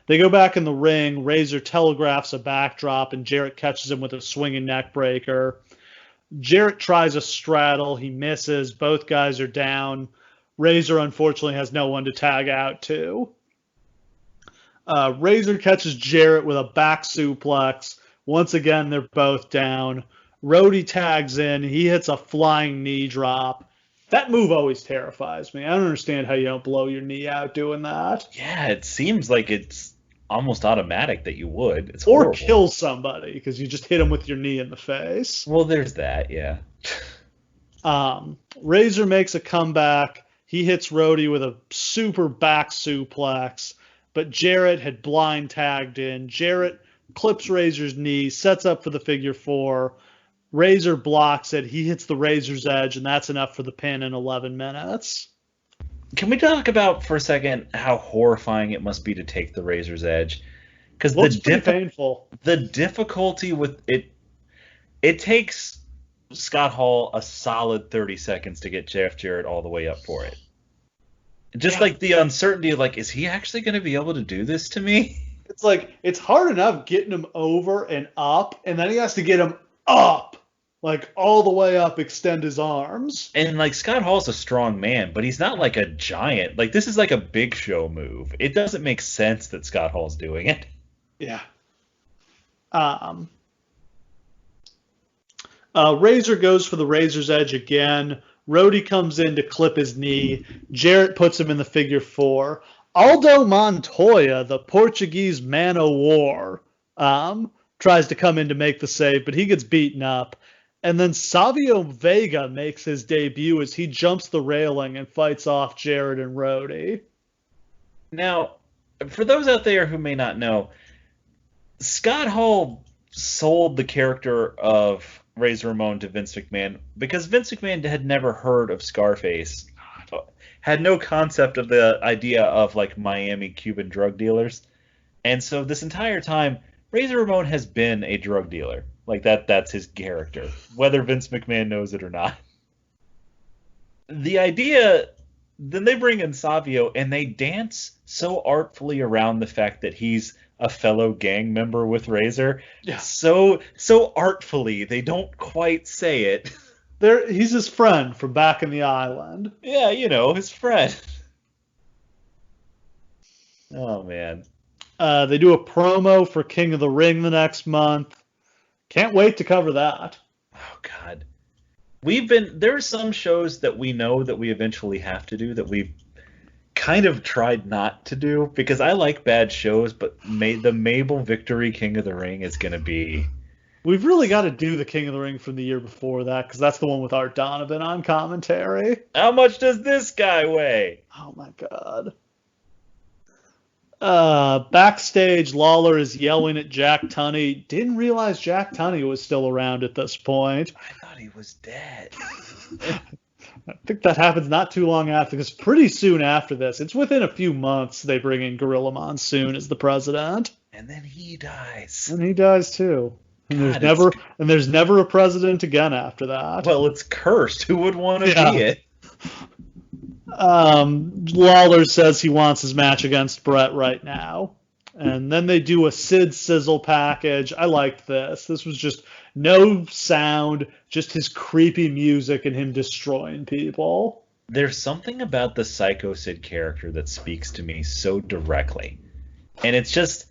They go back in the ring. Razor telegraphs a backdrop, and Jarrett catches him with a swinging neck breaker. Jarrett tries a straddle. He misses. Both guys are down. Razor, unfortunately, has no one to tag out to. Razor catches Jarrett with a back suplex. Once again, they're both down. Roadie tags in. He hits a flying knee drop. That move always terrifies me. I don't understand how you don't blow your knee out doing that. Yeah, it seems like it's almost automatic that you would. It's Or horrible. kill somebody because you just hit him with your knee in the face. Well, there's that, yeah. Razor makes a comeback. He hits Roadie with a super back suplex, but Jarrett had blind tagged in. Jarrett clips Razor's knee, sets up for the figure four. Razor blocks it. He hits the Razor's edge, and that's enough for the pin in 11 minutes. Can we talk about for a second how horrifying it must be to take the Razor's edge? Because painful. The difficulty with it takes Scott Hall a solid 30 seconds to get Jeff Jarrett all the way up for it. Just like the uncertainty of like, is he actually going to be able to do this to me? It's like, it's hard enough getting him over and up, and then he has to get him up. Like, all the way up, extend his arms. And, like, Scott Hall's a strong man, but he's not, like, a giant. Like, this is, like, a Big Show move. It doesn't make sense that Scott Hall's doing it. Yeah. Razor goes for the Razor's edge again. Roadie comes in to clip his knee. Jarrett puts him in the figure four. Aldo Montoya, the Portuguese man o' war, tries to come in to make the save, but he gets beaten up. And then Savio Vega makes his debut as he jumps the railing and fights off Jarrett and Roadie. Now, for those out there who may not know, Scott Hall sold the character of Razor Ramon to Vince McMahon because Vince McMahon had never heard of Scarface, had no concept of the idea of like Miami Cuban drug dealers. And so this entire time, Razor Ramon has been a drug dealer. Like that's his character, whether Vince McMahon knows it or not. The idea, then they bring in Savio and they dance so artfully around the fact that he's a fellow gang member with Razor. Yeah. So artfully, they don't quite say it. He's his friend from back in the island. Yeah, his friend. Oh, man. They do a promo for King of the Ring the next month. Can't wait to cover that. Oh, God. There are some shows that we know that we eventually have to do that we've kind of tried not to do because I like bad shows, but the Mabel Victory King of the Ring is going to be... We've really got to do the King of the Ring from the year before that because that's the one with Art Donovan on commentary. How much does this guy weigh? Oh, my God. Backstage, Lawler is yelling at Jack Tunney. Didn't realize Jack Tunney was still around at this point. I thought he was dead. I think that happens not too long after, because pretty soon after this, it's within a few months, they bring in Gorilla Monsoon as the president. And then he dies. And he dies too. And there's never a president again after that. Well, it's cursed. Who would want to be it? Lawler says he wants his match against Bret right now. And then they do a Sid Sizzle package. I liked this. This was just no sound, just his creepy music and him destroying people. There's something about the Psycho Sid character that speaks to me so directly. And it's just...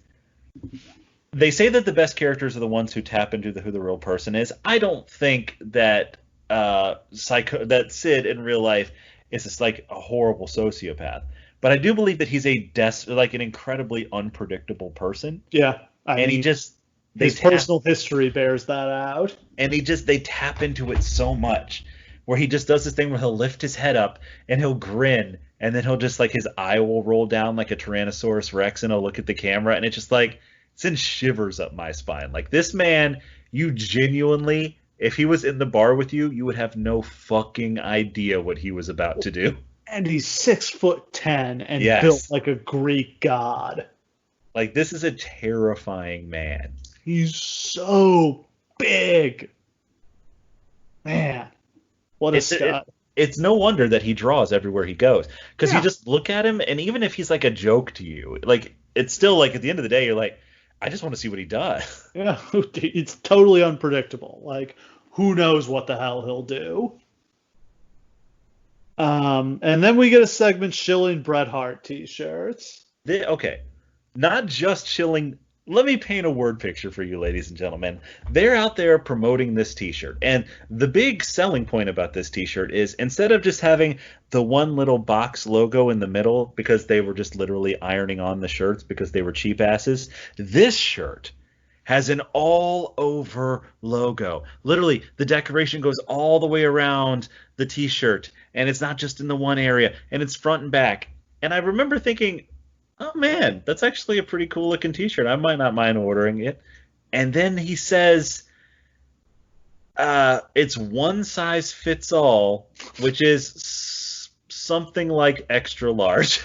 They say that the best characters are the ones who tap into who the real person is. I don't think that that Sid in real life is just like a horrible sociopath. But I do believe that he's an incredibly unpredictable person. Yeah. His personal history bears that out. And they tap into it so much where he just does this thing where he'll lift his head up and he'll grin and then he'll just like his eye will roll down like a Tyrannosaurus Rex and he'll look at the camera and it's just like sends shivers up my spine. Like this man, you genuinely, if he was in the bar with you, you would have no fucking idea what he was about to do. And he's 6'10" and built like a Greek god. Like this is a terrifying man. He's so big. Man, what a stud. It's no wonder that he draws everywhere he goes. Because you just look at him, and even if he's like a joke to you, like it's still like at the end of the day, you're like, I just want to see what he does. Yeah, it's totally unpredictable. Like, who knows what the hell he'll do? And then we get a segment shilling Bret Hart t-shirts. Okay. Not just shilling let me paint a word picture for you, ladies and gentlemen. They're out there promoting this t-shirt. And the big selling point about this t-shirt is instead of just having the one little box logo in the middle because they were just literally ironing on the shirts because they were cheap asses, this shirt has an all over logo. Literally, the decoration goes all the way around the t-shirt, and it's not just in the one area, and it's front and back. And I remember thinking, oh man, that's actually a pretty cool looking t-shirt. I might not mind ordering it. And then he says, it's one size fits all, which is something like extra large.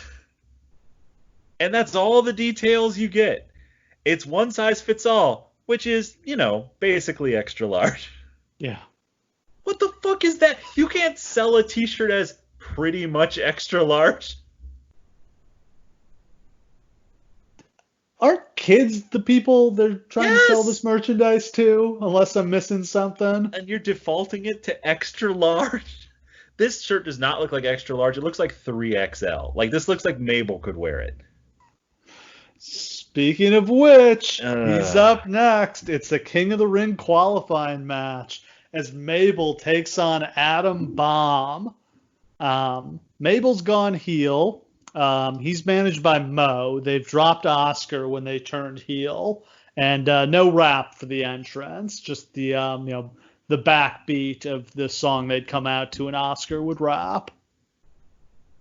And that's all the details you get. It's one size fits all, which is, basically extra large. Yeah. What the fuck is that? You can't sell a t-shirt as pretty much extra large. Aren't kids the people they're trying to sell this merchandise to? Unless I'm missing something. And you're defaulting it to extra large? This shirt does not look like extra large. It looks like 3XL. Like, this looks like Mabel could wear it. Speaking of which, he's up next. It's the King of the Ring qualifying match as Mabel takes on Adam Bomb. Mabel's gone heel. He's managed by Mo. They've dropped Oscar when they turned heel, and no rap for the entrance. Just the the backbeat of the song they'd come out to, and Oscar would rap.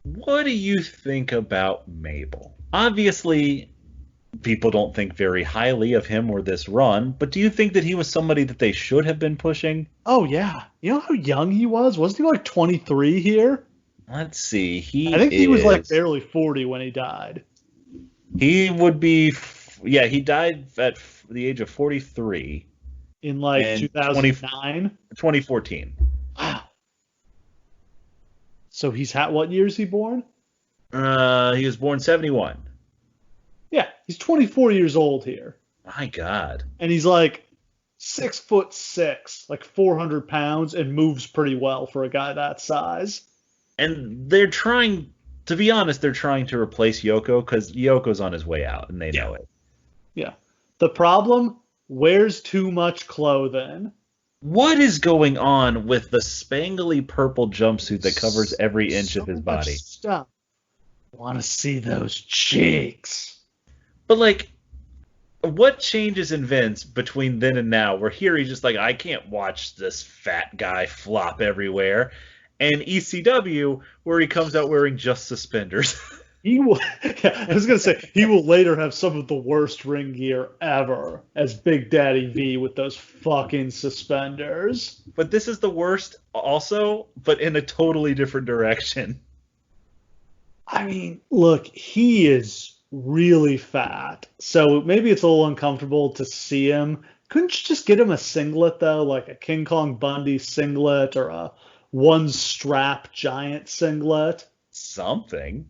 What do you think about Mabel? Obviously, people don't think very highly of him or this run, but do you think that he was somebody that they should have been pushing? Oh yeah, you know how young he was? Wasn't he like 23 here? Let's see. I think he was like barely 40 when he died. He would be, he died at the age of 43. In like 2009? 2014. Wow. So what year is he born? He was born 71. Yeah, he's 24 years old here. My God. And he's like 6'6", like 400 pounds, and moves pretty well for a guy that size. And they're trying, to be honest, they're trying to replace Yoko because Yoko's on his way out, and they know it. Yeah. The problem, wears too much clothing. What is going on with the spangly purple jumpsuit that covers every inch of his body? Stuff. Want to see those cheeks. But, like, what changes in Vince between then and now? Where here he's just like, I can't watch this fat guy flop everywhere. And ECW, where he comes out wearing just suspenders. He will. Yeah, I was gonna say he will later have some of the worst ring gear ever as Big Daddy V with those fucking suspenders. But this is the worst, also, but in a totally different direction. I mean, look, he is really fat, so maybe it's a little uncomfortable to see him. Couldn't you just get him a singlet though, like a King Kong Bundy singlet or a one strap giant singlet? Something.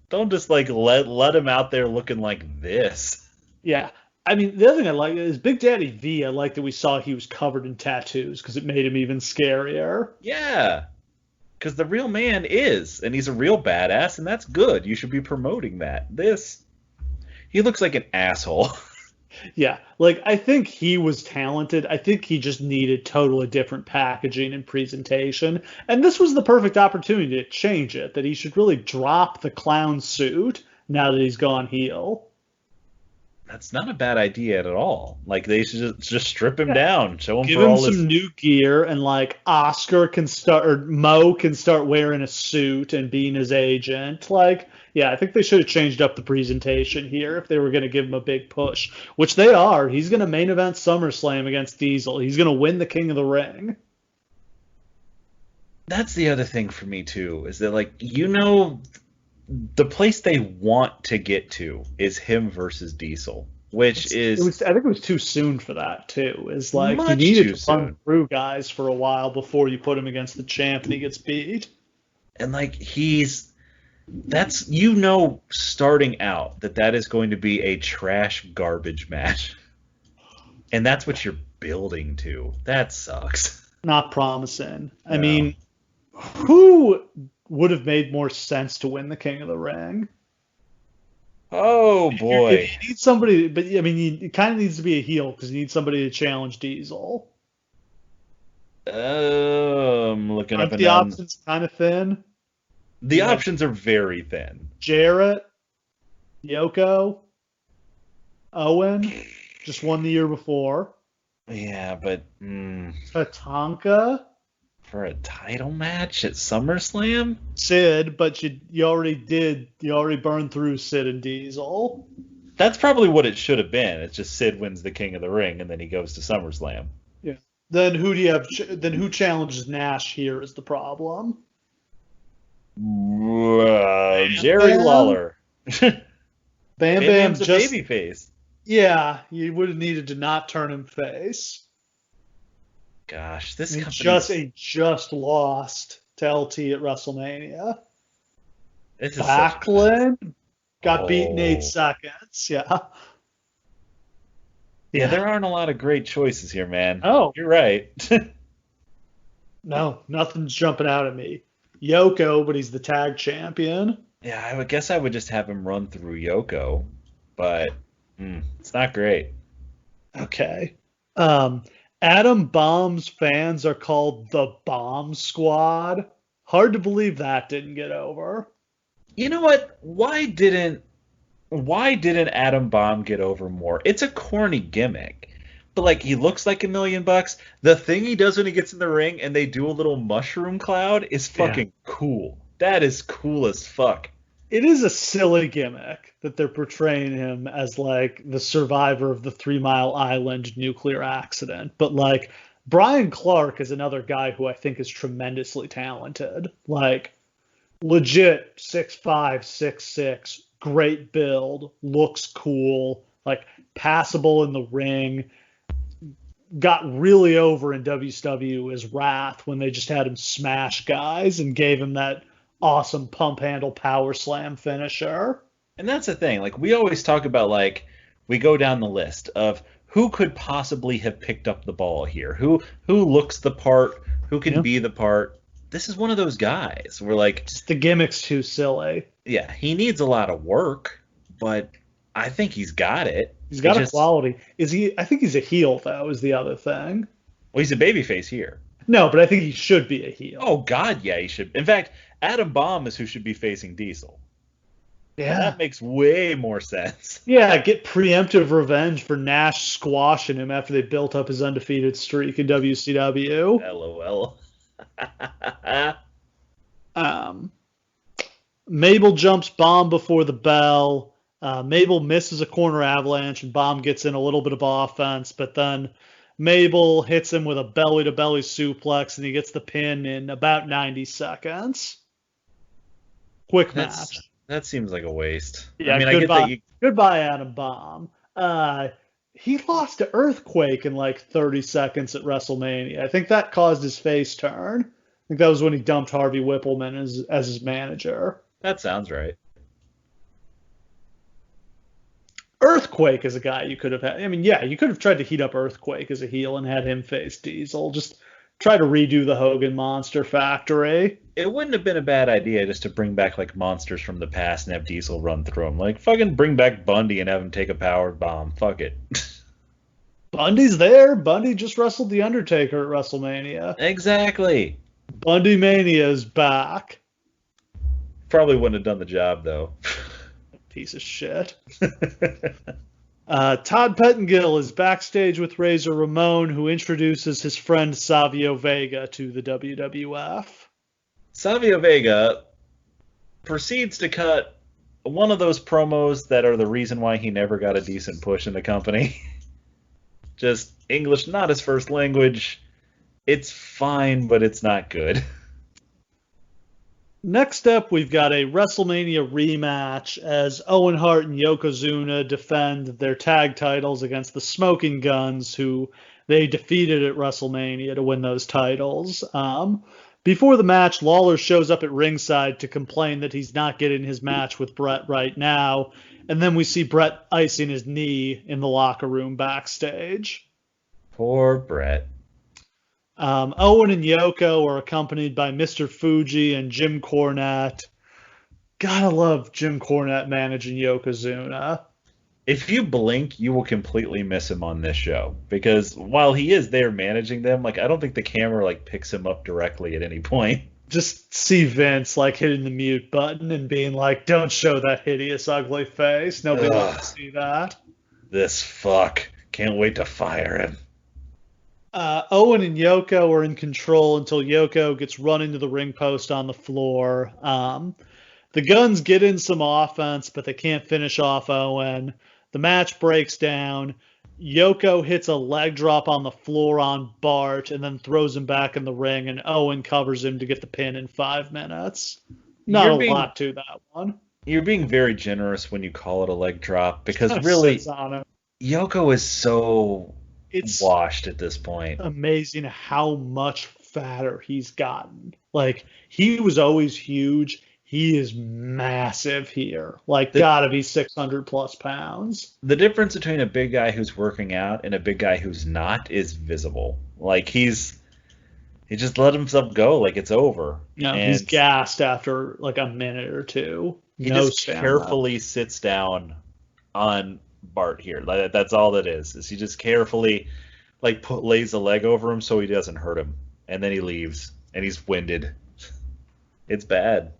Don't just like let him out there looking like this. Yeah. I mean, the other thing I like is Big Daddy V. I like that we saw he was covered in tattoos because it made him even scarier. Yeah. Because the real man is, and he's a real badass, and that's good. You should be promoting that. He looks like an asshole. Yeah, like I think he was talented. I think he just needed totally different packaging and presentation. And this was the perfect opportunity to change it, that he should really drop the clown suit now that he's gone heel. That's not a bad idea at all. Like, they should just strip him down, show him Give for him all some his... new gear, and like Oscar can start, or Mo can start wearing a suit and being his agent. Like, yeah, I think they should have changed up the presentation here if they were going to give him a big push, which they are. He's going to main event SummerSlam against Diesel. He's going to win the King of the Ring. That's the other thing for me too, is that, like, the place they want to get to is him versus Diesel, which is... I think it was too soon for that, too. It's like you much needed too to run soon. through guys for a while before you put him against the champ and he gets beat. And, like, that's, starting out that is going to be a trash garbage match. And that's what you're building to. That sucks. Not promising. No. I mean, who would have made more sense to win the King of the Ring? Oh If boy. you need somebody, but I mean, it kind of needs to be a heel because you need somebody to challenge Diesel. I'm looking up Aren't and the down. options kind of thin? The You have options are very thin. Jarrett, Yoko, Owen, just won the year before. Yeah, but Tatanka, for a title match at SummerSlam? Sid, but you already burned through Sid and Diesel. That's probably what it should have been. It's just Sid wins the King of the Ring and then he goes to SummerSlam. Yeah. Then who do you have? Then who challenges Nash here is the problem. Bam Jerry Bam. Lawler. Bam Bam Bam Bam's a just babyface. yeah, you would have needed to not turn him face. Gosh, this He company's just lost to LT at WrestleMania. this is such a mess. Backlund got beaten eight Oh. seconds. Yeah. Yeah, Yeah. there aren't a lot of great choices here, man. Oh, You're right. no, nothing's jumping out at me. Yoko, but he's the tag champion. Yeah, I would guess I would just have him run through Yoko, but it's not great. Okay. Um, Adam Bomb's fans are called the Bomb Squad. Hard to believe that didn't get over. You know what? Why didn't Adam Bomb get over more? It's a corny gimmick. But like he looks like $1 million. The thing he does when he gets in the ring and they do a little mushroom cloud is Yeah. fucking cool. That is cool as fuck. It is a silly gimmick that they're portraying him as like the survivor of the 3 Mile Island nuclear accident. But like Brian Clark is another guy who I think is tremendously talented. Like legit 6'5", 6'6", great build, looks cool, like passable in the ring. Got really over in WCW as Wrath when they just had him smash guys and gave him that awesome pump handle power slam finisher. And that's the thing. Like we always talk about we go down the list of who could possibly have picked up the ball here. Who looks the part, who can Yeah. be the part. This is one of those guys. We're like, Just the gimmick's too silly. yeah, he needs a lot of work, but I think he's got it. He's He got a just quality. Is he? I think he's a heel though. Is the other thing. well, he's a babyface here. No, but I think he should be a heel. Oh God, yeah, he should. In fact, Adam Bomb is who should be facing Diesel. And Yeah. that makes way more sense. Yeah, get preemptive revenge for Nash squashing him after they built up his undefeated streak in WCW. LOL. Um, Mabel jumps Bomb before the bell. Mabel misses a corner avalanche and Bomb gets in a little bit of offense, but then Mabel hits him with a belly to belly suplex and he gets the pin in about 90 seconds. Quick match. That seems like a waste. Yeah, I mean, I get that you. goodbye, Adam Bomb. He lost to Earthquake in like 30 seconds at WrestleMania. I think that caused his face turn. I think that was when he dumped Harvey Whippleman as his manager. That sounds right. Earthquake is a guy you could have had. I mean, yeah, you could have tried to heat up Earthquake as a heel and had him face Diesel. Just try to redo the Hogan Monster Factory. It wouldn't have been a bad idea just to bring back like monsters from the past and have Diesel run through them. Like fucking bring back Bundy and have him take a powered bomb. Fuck it. Bundy's there. Bundy just wrestled The Undertaker at WrestleMania. Exactly. Bundy Mania is back. Probably wouldn't have done the job though. Piece of shit. Todd Pettengill is backstage with Razor Ramon, who introduces his friend Savio Vega to the WWF. Savio Vega proceeds to cut one of those promos that are the reason why he never got a decent push in the company. Just English, not his first language. It's fine, but it's not good. Next up, we've got a WrestleMania rematch as Owen Hart and Yokozuna defend their tag titles against the Smoking Guns, who they defeated at WrestleMania to win those titles. Before the match, Lawler shows up at ringside to complain that he's not getting his match with Bret right now, and then we see Bret icing his knee in the locker room backstage. Poor Bret. Owen and Yoko are accompanied by Mr. Fuji and Jim Cornette. Gotta love Jim Cornette managing Yokozuna. If you blink, you will completely miss him on this show because while he is there managing them, like I don't think the camera like picks him up directly at any point. Just see Vince like hitting the mute button and being like, "Don't show that hideous, ugly face. Nobody wants to see that." This fuck. Can't wait to fire him. Owen and Yoko are in control until Yoko gets run into the ring post on the floor. The Guns get in some offense, but they can't finish off Owen. The match breaks down. Yoko hits a leg drop on the floor on Bart and then throws him back in the ring, and Owen covers him to get the pin in 5 minutes. Not a lot to that one. You're being very generous when you call it a leg drop because really, Yoko is so washed at this point. Amazing how much fatter he's gotten. Like, he was always huge. He is massive here. Like, gotta be 600 plus pounds. The difference between a big guy who's working out and a big guy who's not is visible. Like, he just let himself go like it's over. Yeah, he's gassed after like a minute or two. He just carefully sits down on Bart here. Like, that's all that is he just carefully like lays a leg over him so he doesn't hurt him. And then he leaves and he's winded. It's bad.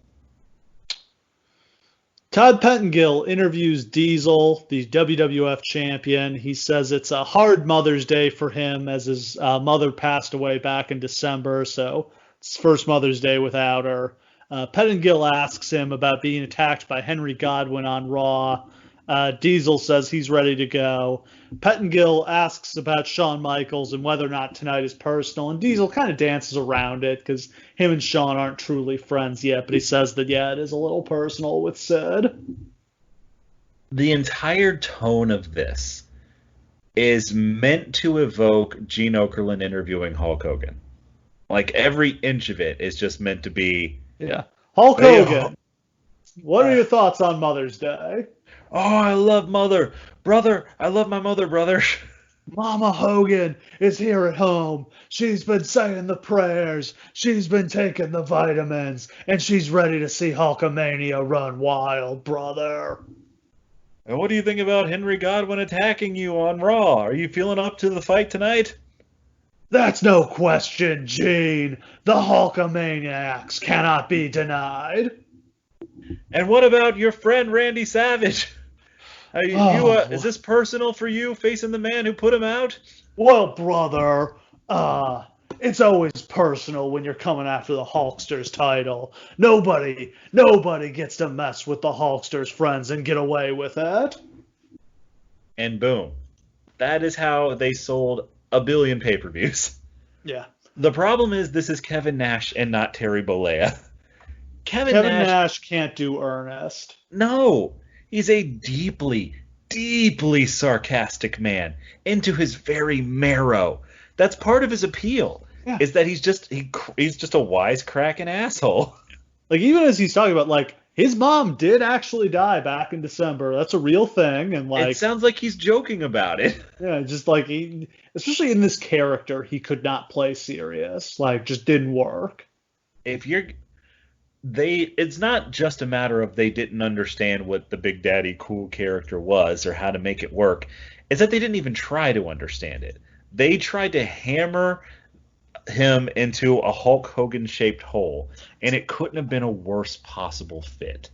Todd Pettengill interviews Diesel, the WWF champion. He says it's a hard Mother's Day for him as his mother passed away back in December, so it's his first Mother's Day without her. Pettengill asks him about being attacked by Henry Godwinn on Raw. Diesel says he's ready to go. Pettengill asks about Shawn Michaels and whether or not tonight is personal, and Diesel kind of dances around it because him and Shawn aren't truly friends yet, but he says that, yeah, it is a little personal with Sid. The entire tone of this is meant to evoke Gene Okerlund interviewing Hulk Hogan. Like, every inch of it is just meant to be... Yeah. Hulk Hogan, what are your thoughts on Mother's Day? Oh, I love Mother. Brother, I love my mother, brother. Mama Hogan is here at home. She's been saying the prayers. She's been taking the vitamins. And she's ready to see Hulkamania run wild, brother. And what do you think about Henry Godwinn attacking you on Raw? Are you feeling up to the fight tonight? That's no question, Gene. The Hulkamaniacs cannot be denied. And what about your friend Randy Savage? Is this personal for you, facing the man who put him out? Well, brother, it's always personal when you're coming after the Hulkster's title. Nobody gets to mess with the Hulkster's friends and get away with it. And boom. That is how they sold 1 billion pay-per-views. Yeah. The problem is this is Kevin Nash and not Terry Bollea. Kevin Nash can't do Ernest. No. He's a deeply, deeply sarcastic man into his very marrow. That's part of his appeal. Yeah. Is that he's just a wisecracking asshole. Like, even as he's talking about, like, his mom did actually die back in December. That's a real thing, and like, it sounds like he's joking about it. Yeah, just like especially in this character, he could not play serious. Like, just didn't work. It's not just a matter of they didn't understand what the Big Daddy Cool character was or how to make it work. It's that they didn't even try to understand it. They tried to hammer him into a Hulk Hogan-shaped hole, and it couldn't have been a worse possible fit.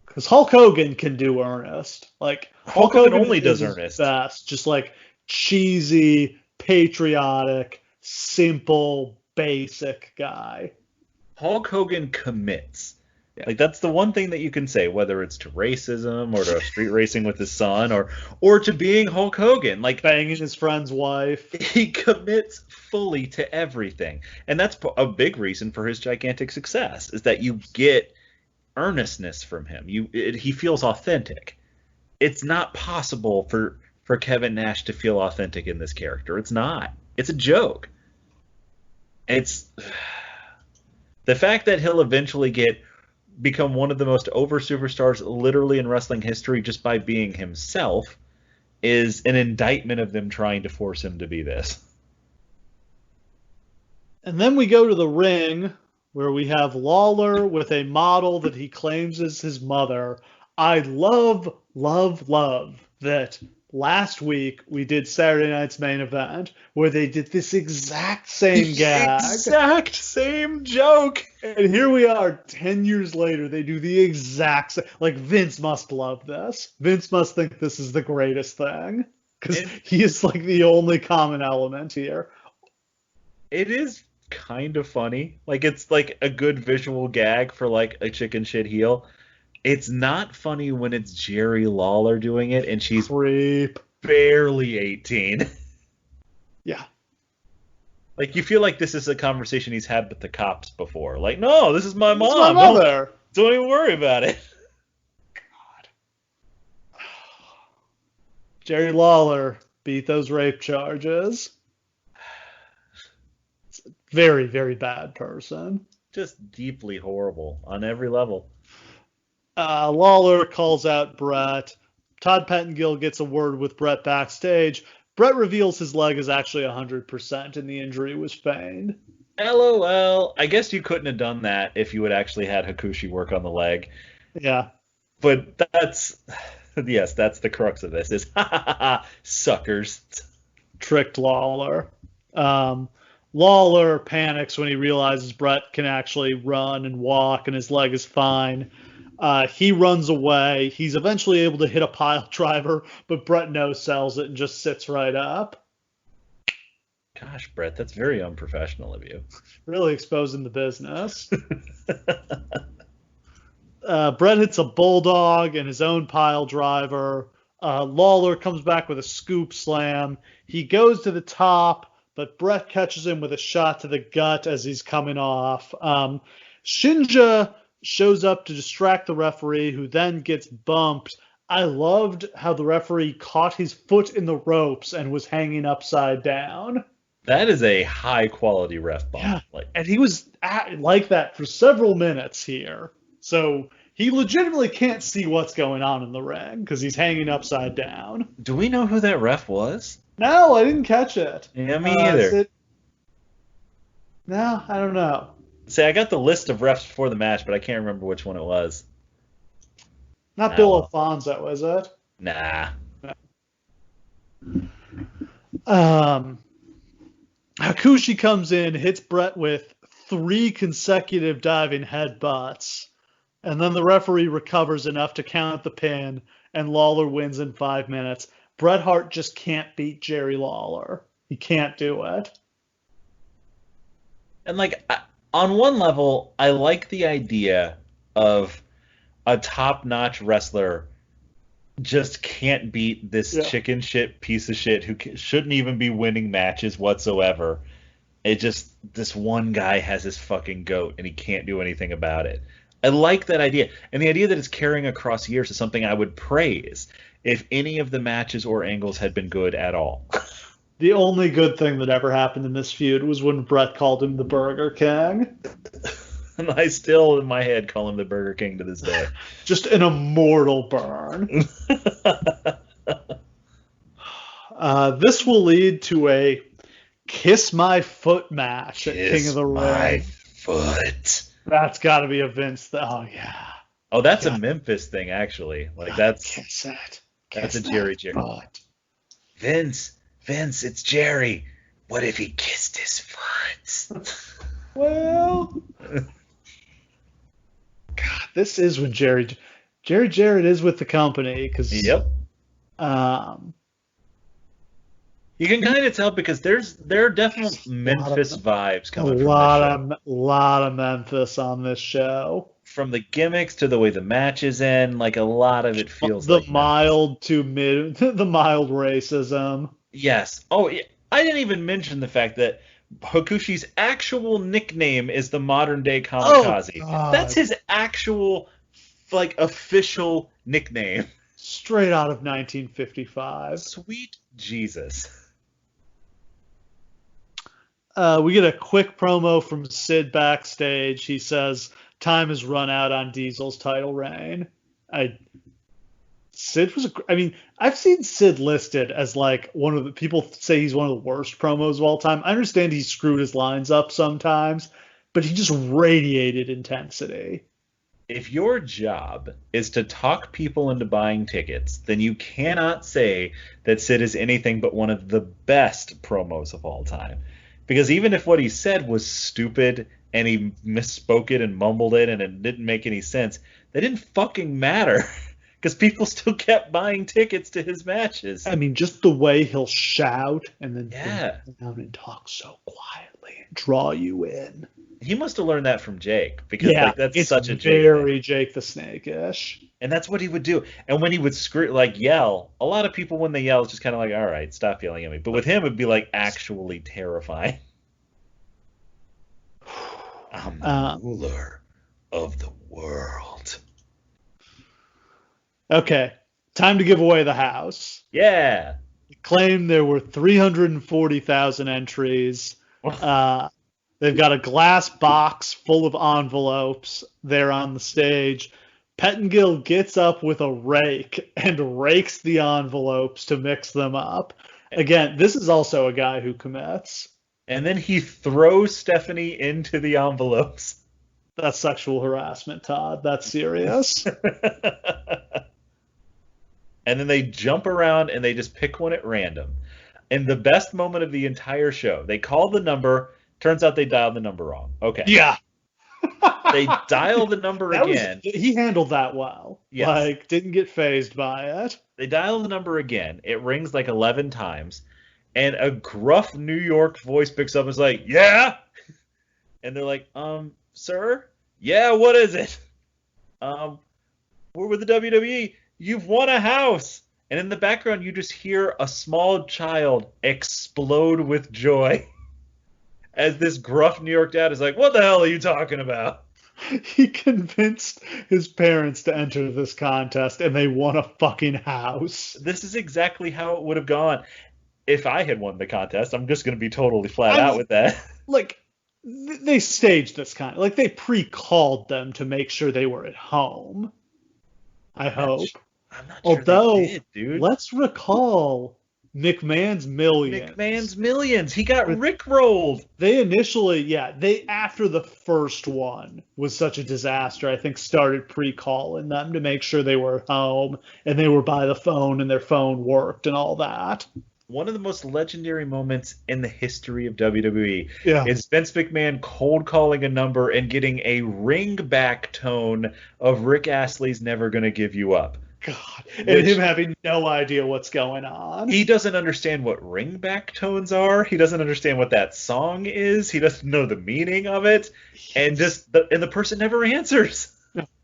Because Hulk Hogan can do Ernest. Like, Hulk Hogan only does Ernest. Best, just like cheesy, patriotic, simple, basic guy. Hulk Hogan commits. Yeah. Like, that's the one thing that you can say, whether it's to racism or to street racing with his son or to being Hulk Hogan. Like, banging his friend's wife. He commits fully to everything. And that's a big reason for his gigantic success, is that you get earnestness from him. He feels authentic. It's not possible for Kevin Nash to feel authentic in this character. It's not. It's a joke. The fact that he'll eventually become one of the most over superstars literally in wrestling history just by being himself is an indictment of them trying to force him to be this. And then we go to the ring where we have Lawler with a model that he claims is his mother. I love, love, love that last week we did Saturday Night's Main Event where they did this exact same gag. Exact same joke. And here we are 10 years later. They do the exact same. Like, Vince must love this. Vince must think this is the greatest thing. Because he is like the only common element here. It is kind of funny. Like, it's like a good visual gag for like a chicken shit heel. It's not funny when it's Jerry Lawler doing it and she's barely 18. Yeah. Like, you feel like this is a conversation he's had with the cops before. Like, no, this is my mom. This is my mother. Don't even worry about it. God. Jerry Lawler beat those rape charges. Very, very bad person. Just deeply horrible on every level. Lawler calls out Bret. Todd Pettengill gets a word with Bret backstage. Bret reveals his leg is actually 100% and the injury was feigned. LOL. I guess you couldn't have done that if you had actually had Hakushi work on the leg. Yeah. But that's the crux of this is suckers. Tricked Lawler. Lawler panics when he realizes Bret can actually run and walk and his leg is fine. He runs away. He's eventually able to hit a pile driver, but Bret no-sells it and just sits right up. Gosh, Bret, that's very unprofessional of you. Really exposing the business. Bret hits a bulldog and his own pile driver. Lawler comes back with a scoop slam. He goes to the top, but Bret catches him with a shot to the gut as he's coming off. Shinja shows up to distract the referee, who then gets bumped. I loved how the referee caught his foot in the ropes and was hanging upside down. That is a high-quality ref bump. Yeah, and he was like that for several minutes here. So he legitimately can't see what's going on in the ring because he's hanging upside down. Do we know who that ref was? No, I didn't catch it. Yeah, me either. No, I don't know. See, I got the list of refs before the match, but I can't remember which one it was. Not Bill Alfonso, is it? Nah. Hakushi comes in, hits Bret with 3 consecutive diving headbutts, and then the referee recovers enough to count the pin, and Lawler wins in 5 minutes. Bret Hart just can't beat Jerry Lawler. He can't do it. And, like, on one level, I like the idea of a top-notch wrestler just can't beat this chicken shit piece of shit who shouldn't even be winning matches whatsoever. This one guy has his fucking goat and he can't do anything about it. I like that idea. And the idea that it's carrying across years is something I would praise if any of the matches or angles had been good at all. The only good thing that ever happened in this feud was when Bret called him the Burger King. And I still, in my head, call him the Burger King to this day. Just an immortal burn. This will lead to a Kiss My Foot match at King of the Ring. My foot. That's got to be a Vince. Oh, yeah. Oh, that's a Memphis thing, actually. Like, that's Kiss a Jerry. Foot. Vince, it's Jerry. What if he kissed his foot? Well, God, this is when Jerry Jarrett is with the company because you can kind of tell because there are definite Memphis vibes coming from this show. A lot of Memphis on this show. From the gimmicks to the way the match is in, like a lot of it feels the like mild to mid, the mild racism. Yes. Oh, I didn't even mention the fact that Hakushi's actual nickname is the modern day Kamikaze. Oh, that's his actual, like, official nickname. Straight out of 1955. Sweet Jesus. We get a quick promo from Sid backstage. He says, time has run out on Diesel's title reign. I've seen Sid listed as like one of the people say he's one of the worst promos of all time. I understand he screwed his lines up sometimes, but but he just radiated intensity. If your job is to talk people into buying tickets, then you cannot say that Sid is anything but one of the best promos of all time. Because even if what he said was stupid and he misspoke it and mumbled it and it didn't make any sense, that didn't fucking matter. Because people still kept buying tickets to his matches. I mean, just the way he'll shout and then go down and talk so quietly and draw you in. He must have learned that from Jake, because that's such a very Jake the Snake-ish. And that's what he would do. And when he would yell, a lot of people when they yell, it's just kind of like, all right, stop yelling at me. But with him, it'd be like actually terrifying. I'm the ruler of the world. Okay, time to give away the house. Yeah. Claim there were 340,000 entries. They've got a glass box full of envelopes there on the stage. Pettengill gets up with a rake and rakes the envelopes to mix them up. Again, this is also a guy who commits. And then he throws Stephanie into the envelopes. That's sexual harassment, Todd. That's serious. And then they jump around and they just pick one at random. And the best moment of the entire show, they call the number. Turns out they dialed the number wrong. Okay. Yeah. They dial the number again. He handled that well. Yes. Didn't get phased by it. They dial the number again. It rings 11 times. And a gruff New York voice picks up and is like, yeah? And they're like, sir? Yeah, what is it? We're with the WWE. You've won a house. And in the background, you just hear a small child explode with joy. As this gruff New York dad is like, what the hell are you talking about? He convinced his parents to enter this contest, and they won a fucking house. This is exactly how it would have gone if I had won the contest. I'm just going to be totally flat out with that. They staged this they pre-called them to make sure they were at home. I hope. I'm not sure they did, dude. Let's recall McMahon's Millions. He got rickrolled. They initially, after the first one was such a disaster, I think started pre-calling them to make sure they were home and they were by the phone and their phone worked and all that. One of the most legendary moments in the history of WWE is Vince McMahon cold calling a number and getting a ring back tone of Rick Astley's Never Gonna Give You Up. God, and him having no idea what's going on. He doesn't understand what ringback tones are. He doesn't understand what that song is. He doesn't know the meaning of it, and the person never answers.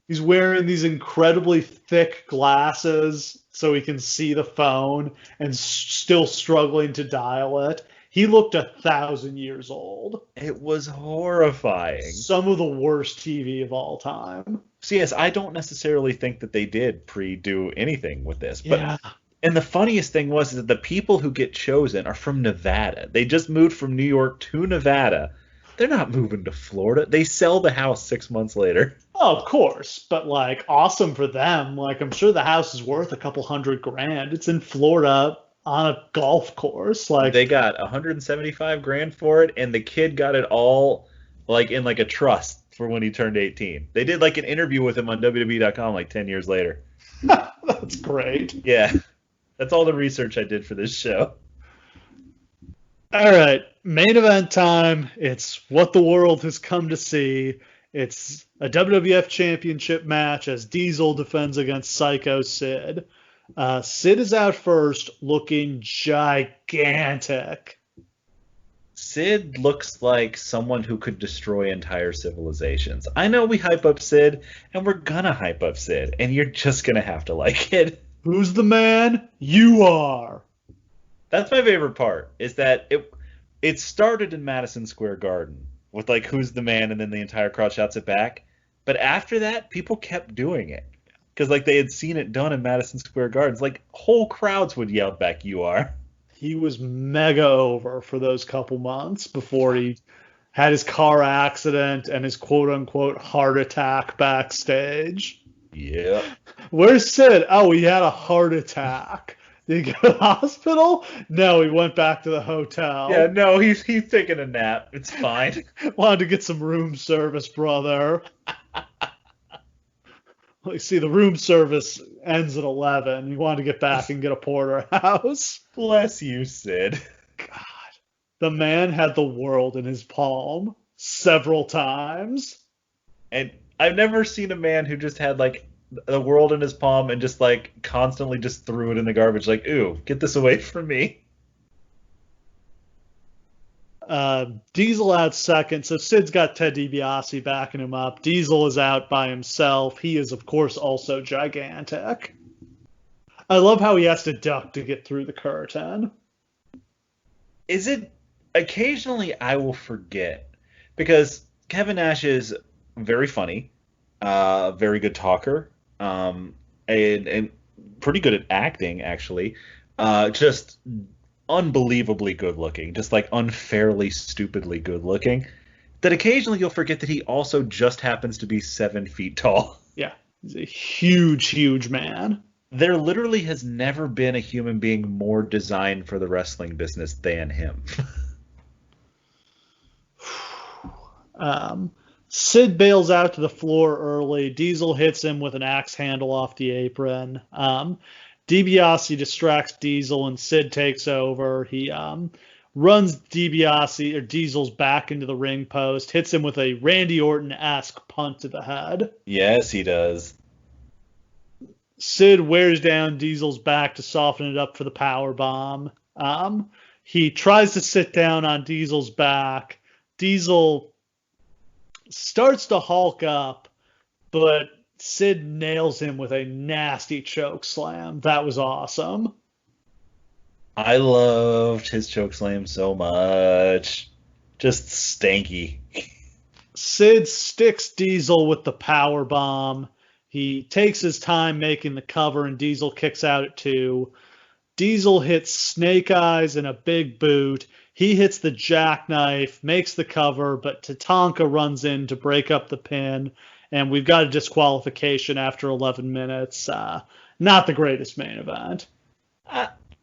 He's wearing these incredibly thick glasses so he can see the phone, and still struggling to dial it. He looked 1,000 years old. It was horrifying. Some of the worst TV of all time. So yes, I don't necessarily think that they did pre-do anything with this. But and the funniest thing was that the people who get chosen are from Nevada. They just moved from New York to Nevada. They're not moving to Florida. They sell the house 6 months later. Oh, of course. But awesome for them. I'm sure the house is worth a couple $100,000. It's in Florida on a golf course. They got $175,000 for it, and the kid got it all in a trust for when he turned 18. They did an interview with him on WWE.com 10 years later. That's great. Yeah. That's all the research I did for this show. All right. Main event time. It's what the world has come to see. It's a WWF Championship match as Diesel defends against Psycho Sid. Sid is out first, looking gigantic. Sid looks like someone who could destroy entire civilizations. I know we hype up Sid, and we're gonna hype up Sid, and you're just gonna have to like it. Who's the man? You are. That's my favorite part, is that it started in Madison Square Garden with who's the man, and then the entire crowd shouts it back. But after that, people kept doing it. Because they had seen it done in Madison Square Gardens. Whole crowds would yell back, you are. He was mega over for those couple months before he had his car accident and his quote-unquote heart attack backstage. Yeah. Where's Sid? Oh, he had a heart attack. Did he go to the hospital? No, he went back to the hotel. Yeah, no, he's taking a nap. It's fine. Wanted to get some room service, brother. Like, see, the room service ends at 11. He wanted to get back and get a porterhouse. Bless you, Sid. God, the man had the world in his palm several times. And I've never seen a man who just had like the world in his palm and just like constantly just threw it in the garbage. Like, ooh, get this away from me. Diesel out second, so Sid's got Ted DiBiase backing him up. Diesel is out by himself. He is, of course, also gigantic. I love how he has to duck to get through the curtain. Is it occasionally I will forget because Kevin Nash is very funny, very good talker, and pretty good at acting actually. Just unbelievably good looking, just like unfairly stupidly good looking, that occasionally you'll forget that he also just happens to be 7 feet tall. Yeah, he's a huge man. There literally has never been a human being more designed for the wrestling business than him. Sid bails out to the floor early. Diesel hits him with an axe handle off the apron. DiBiase distracts Diesel and Sid takes over. He runs Diesel's back into the ring post, hits him with a Randy Orton-esque punt to the head. Yes, he does. Sid wears down Diesel's back to soften it up for the power bomb. He tries to sit down on Diesel's back. Diesel starts to hulk up, but Sid nails him with a nasty choke slam. That was awesome. I loved his choke slam so much. Just stanky. Sid sticks Diesel with the power bomb. He takes his time making the cover, and Diesel kicks out at 2. Diesel hits Snake Eyes and a big boot. He hits the jackknife, makes the cover, but Tatanka runs in to break up the pin, and we've got a disqualification after 11 minutes. Not the greatest main event.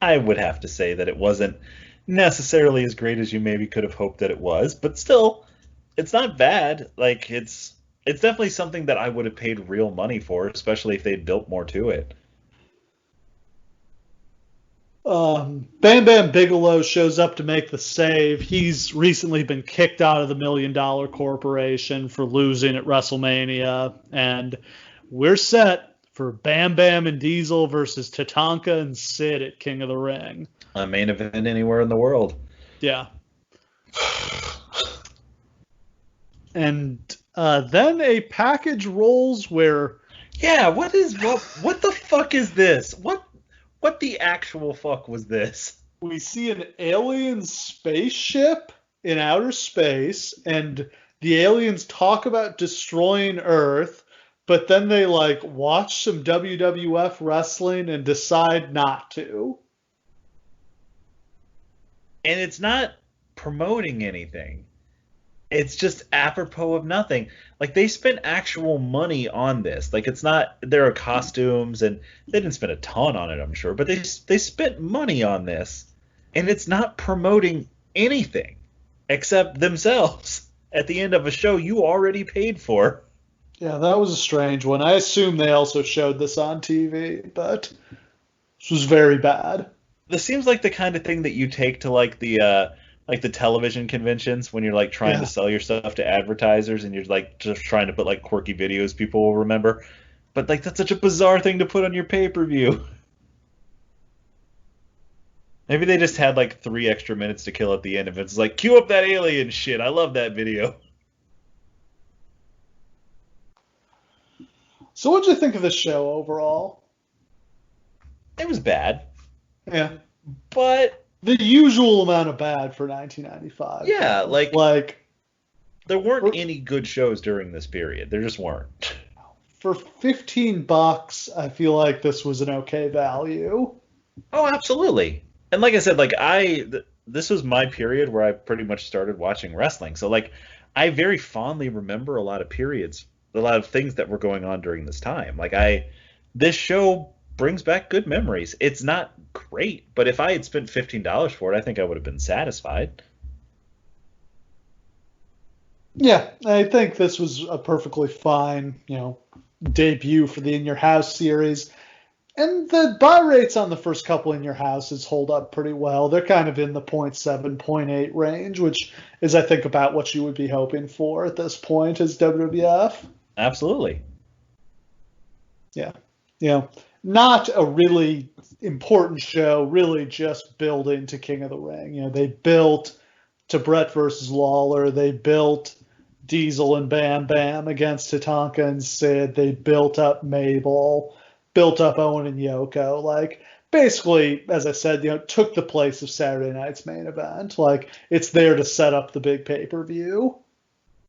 I would have to say that it wasn't necessarily as great as you maybe could have hoped that it was, but still, it's not bad. Like, it's definitely something that I would have paid real money for, especially if they'd built more to it. Bam Bam Bigelow shows up to make the save. He's recently been kicked out of the $1 Million Corporation for losing at WrestleMania, and we're set for Bam Bam and Diesel versus Tatanka and Sid at King of the Ring. A main event anywhere in the world. Yeah. And then a package rolls where... Yeah, what the fuck is this? What the actual fuck was this? We see an alien spaceship in outer space, and the aliens talk about destroying Earth, but then they watch some WWF wrestling and decide not to. And it's not promoting anything. It's just apropos of nothing. Like, they spent actual money on this. Like, it's not, there are costumes, and they didn't spend a ton on it, I'm sure, but they spent money on this, and it's not promoting anything except themselves at the end of a show you already paid for. Yeah, that was a strange one. I assume they also showed this on TV, but this was very bad. This seems like the kind of thing that you take to the television conventions when you're trying to sell your stuff to advertisers, and you're just trying to put quirky videos people will remember. But that's such a bizarre thing to put on your pay-per-view. Maybe they just had 3 extra minutes to kill at the end, and it's cue up that alien shit. I love that video. So what'd you think of this show overall? It was bad. Yeah. But the usual amount of bad for 1995. Yeah, there weren't any good shows during this period. There just weren't. For $15, I feel like this was an okay value. Oh, absolutely. And like I said, this was my period where I pretty much started watching wrestling. So I very fondly remember a lot of periods, a lot of things that were going on during this time. This show brings back good memories. It's not great, but if I had spent $15 for it, I think I would have been satisfied. Yeah, I think this was a perfectly fine, debut for the In Your House series. And the buy rates on the first couple In Your Houses hold up pretty well. They're kind of in the 0.7, 0.8 range, which is, I think, about what you would be hoping for at this point as WWF. Absolutely. Yeah. Not a really important show, really just building to King of the Ring. They built to Bret versus Lawler. They built Diesel and Bam Bam against Tatanka and Sid. They built up Mabel, built up Owen and Yoko. Like, basically, as I said, took the place of Saturday night's main event. Like, it's there to set up the big pay-per-view.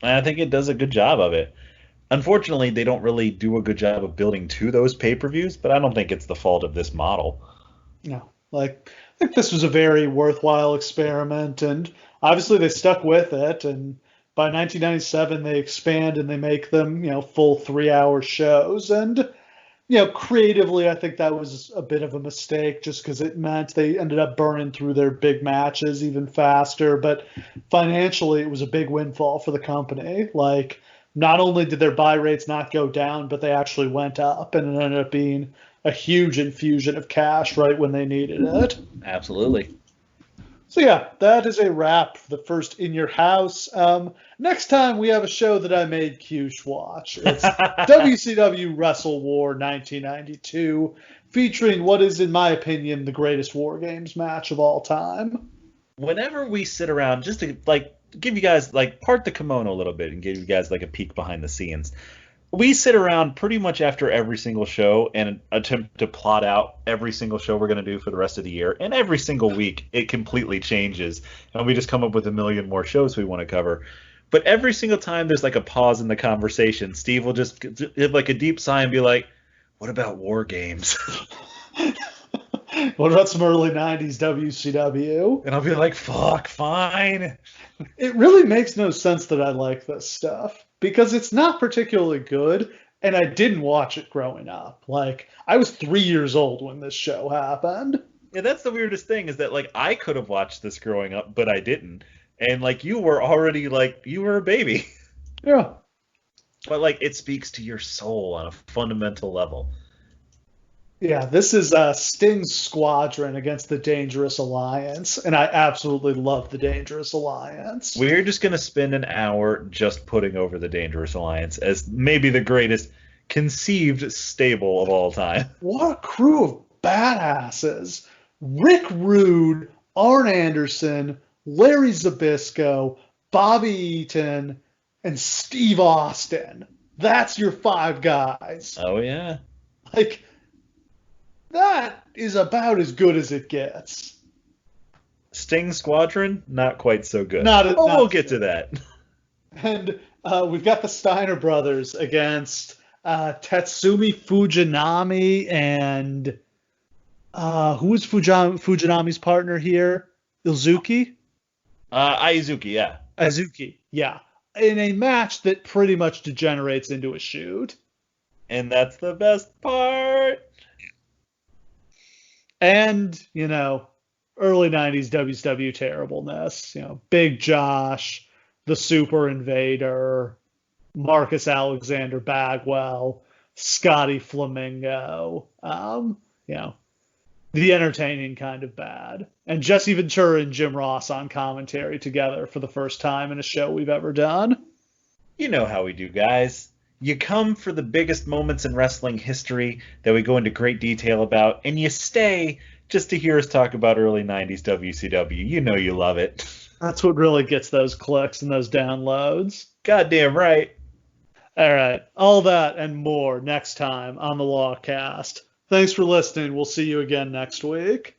And I think it does a good job of it. Unfortunately, they don't really do a good job of building to those pay-per-views, but I don't think it's the fault of this model. No, like, I think this was a very worthwhile experiment, and obviously they stuck with it, and by 1997 they expand and they make them, full 3-hour shows, and creatively, I think that was a bit of a mistake just because it meant they ended up burning through their big matches even faster. But financially, it was a big windfall for the company. Like, not only did their buy rates not go down, but they actually went up, and it ended up being a huge infusion of cash right when they needed it. Absolutely. So yeah, that is a wrap for the first In Your House. Next time we have a show that I made Cush watch. It's WCW Wrestle War 1992, featuring what is, in my opinion, the greatest War Games match of all time. Whenever we sit around, just to give you guys part the kimono a little bit and give you guys a peek behind the scenes. We sit around pretty much after every single show and attempt to plot out every single show we're going to do for the rest of the year. And every single week, it completely changes. And we just come up with a million more shows we want to cover. But every single time there's a pause in the conversation, Steve will just give a deep sigh and be like, what about War Games? What about some early 90s WCW? And I'll be like, fuck, fine. It really makes no sense that I like this stuff, because it's not particularly good, and I didn't watch it growing up. Like, I was 3 years old when this show happened. Yeah, that's the weirdest thing, is that I could have watched this growing up, but I didn't. And you were already you were a baby. Yeah. But it speaks to your soul on a fundamental level. Yeah, this is Sting's Squadron against the Dangerous Alliance, and I absolutely love the Dangerous Alliance. We're just going to spend an hour just putting over the Dangerous Alliance as maybe the greatest conceived stable of all time. What a crew of badasses. Rick Rude, Arn Anderson, Larry Zbyszko, Bobby Eaton, and Steve Austin. That's your 5 guys. Oh, yeah. That is about as good as it gets. Sting Squadron, not quite so good. We'll get to that. And we've got the Steiner brothers against Tatsumi Fujinami and who is Fujinami's partner here? Izuki? Aizuki, yeah. Aizuki, yeah. In a match that pretty much degenerates into a shoot. And that's the best part. And, early 90s WCW terribleness. Big Josh, the Super Invader, Marcus Alexander Bagwell, Scotty Flamingo. The entertaining kind of bad. And Jesse Ventura and Jim Ross on commentary together for the first time in a show we've ever done. You know how we do, guys. You come for the biggest moments in wrestling history that we go into great detail about, and you stay just to hear us talk about early 90s WCW. You know you love it. That's what really gets those clicks and those downloads. Goddamn right. All right. All that and more next time on the Lawcast. Thanks for listening. We'll see you again next week.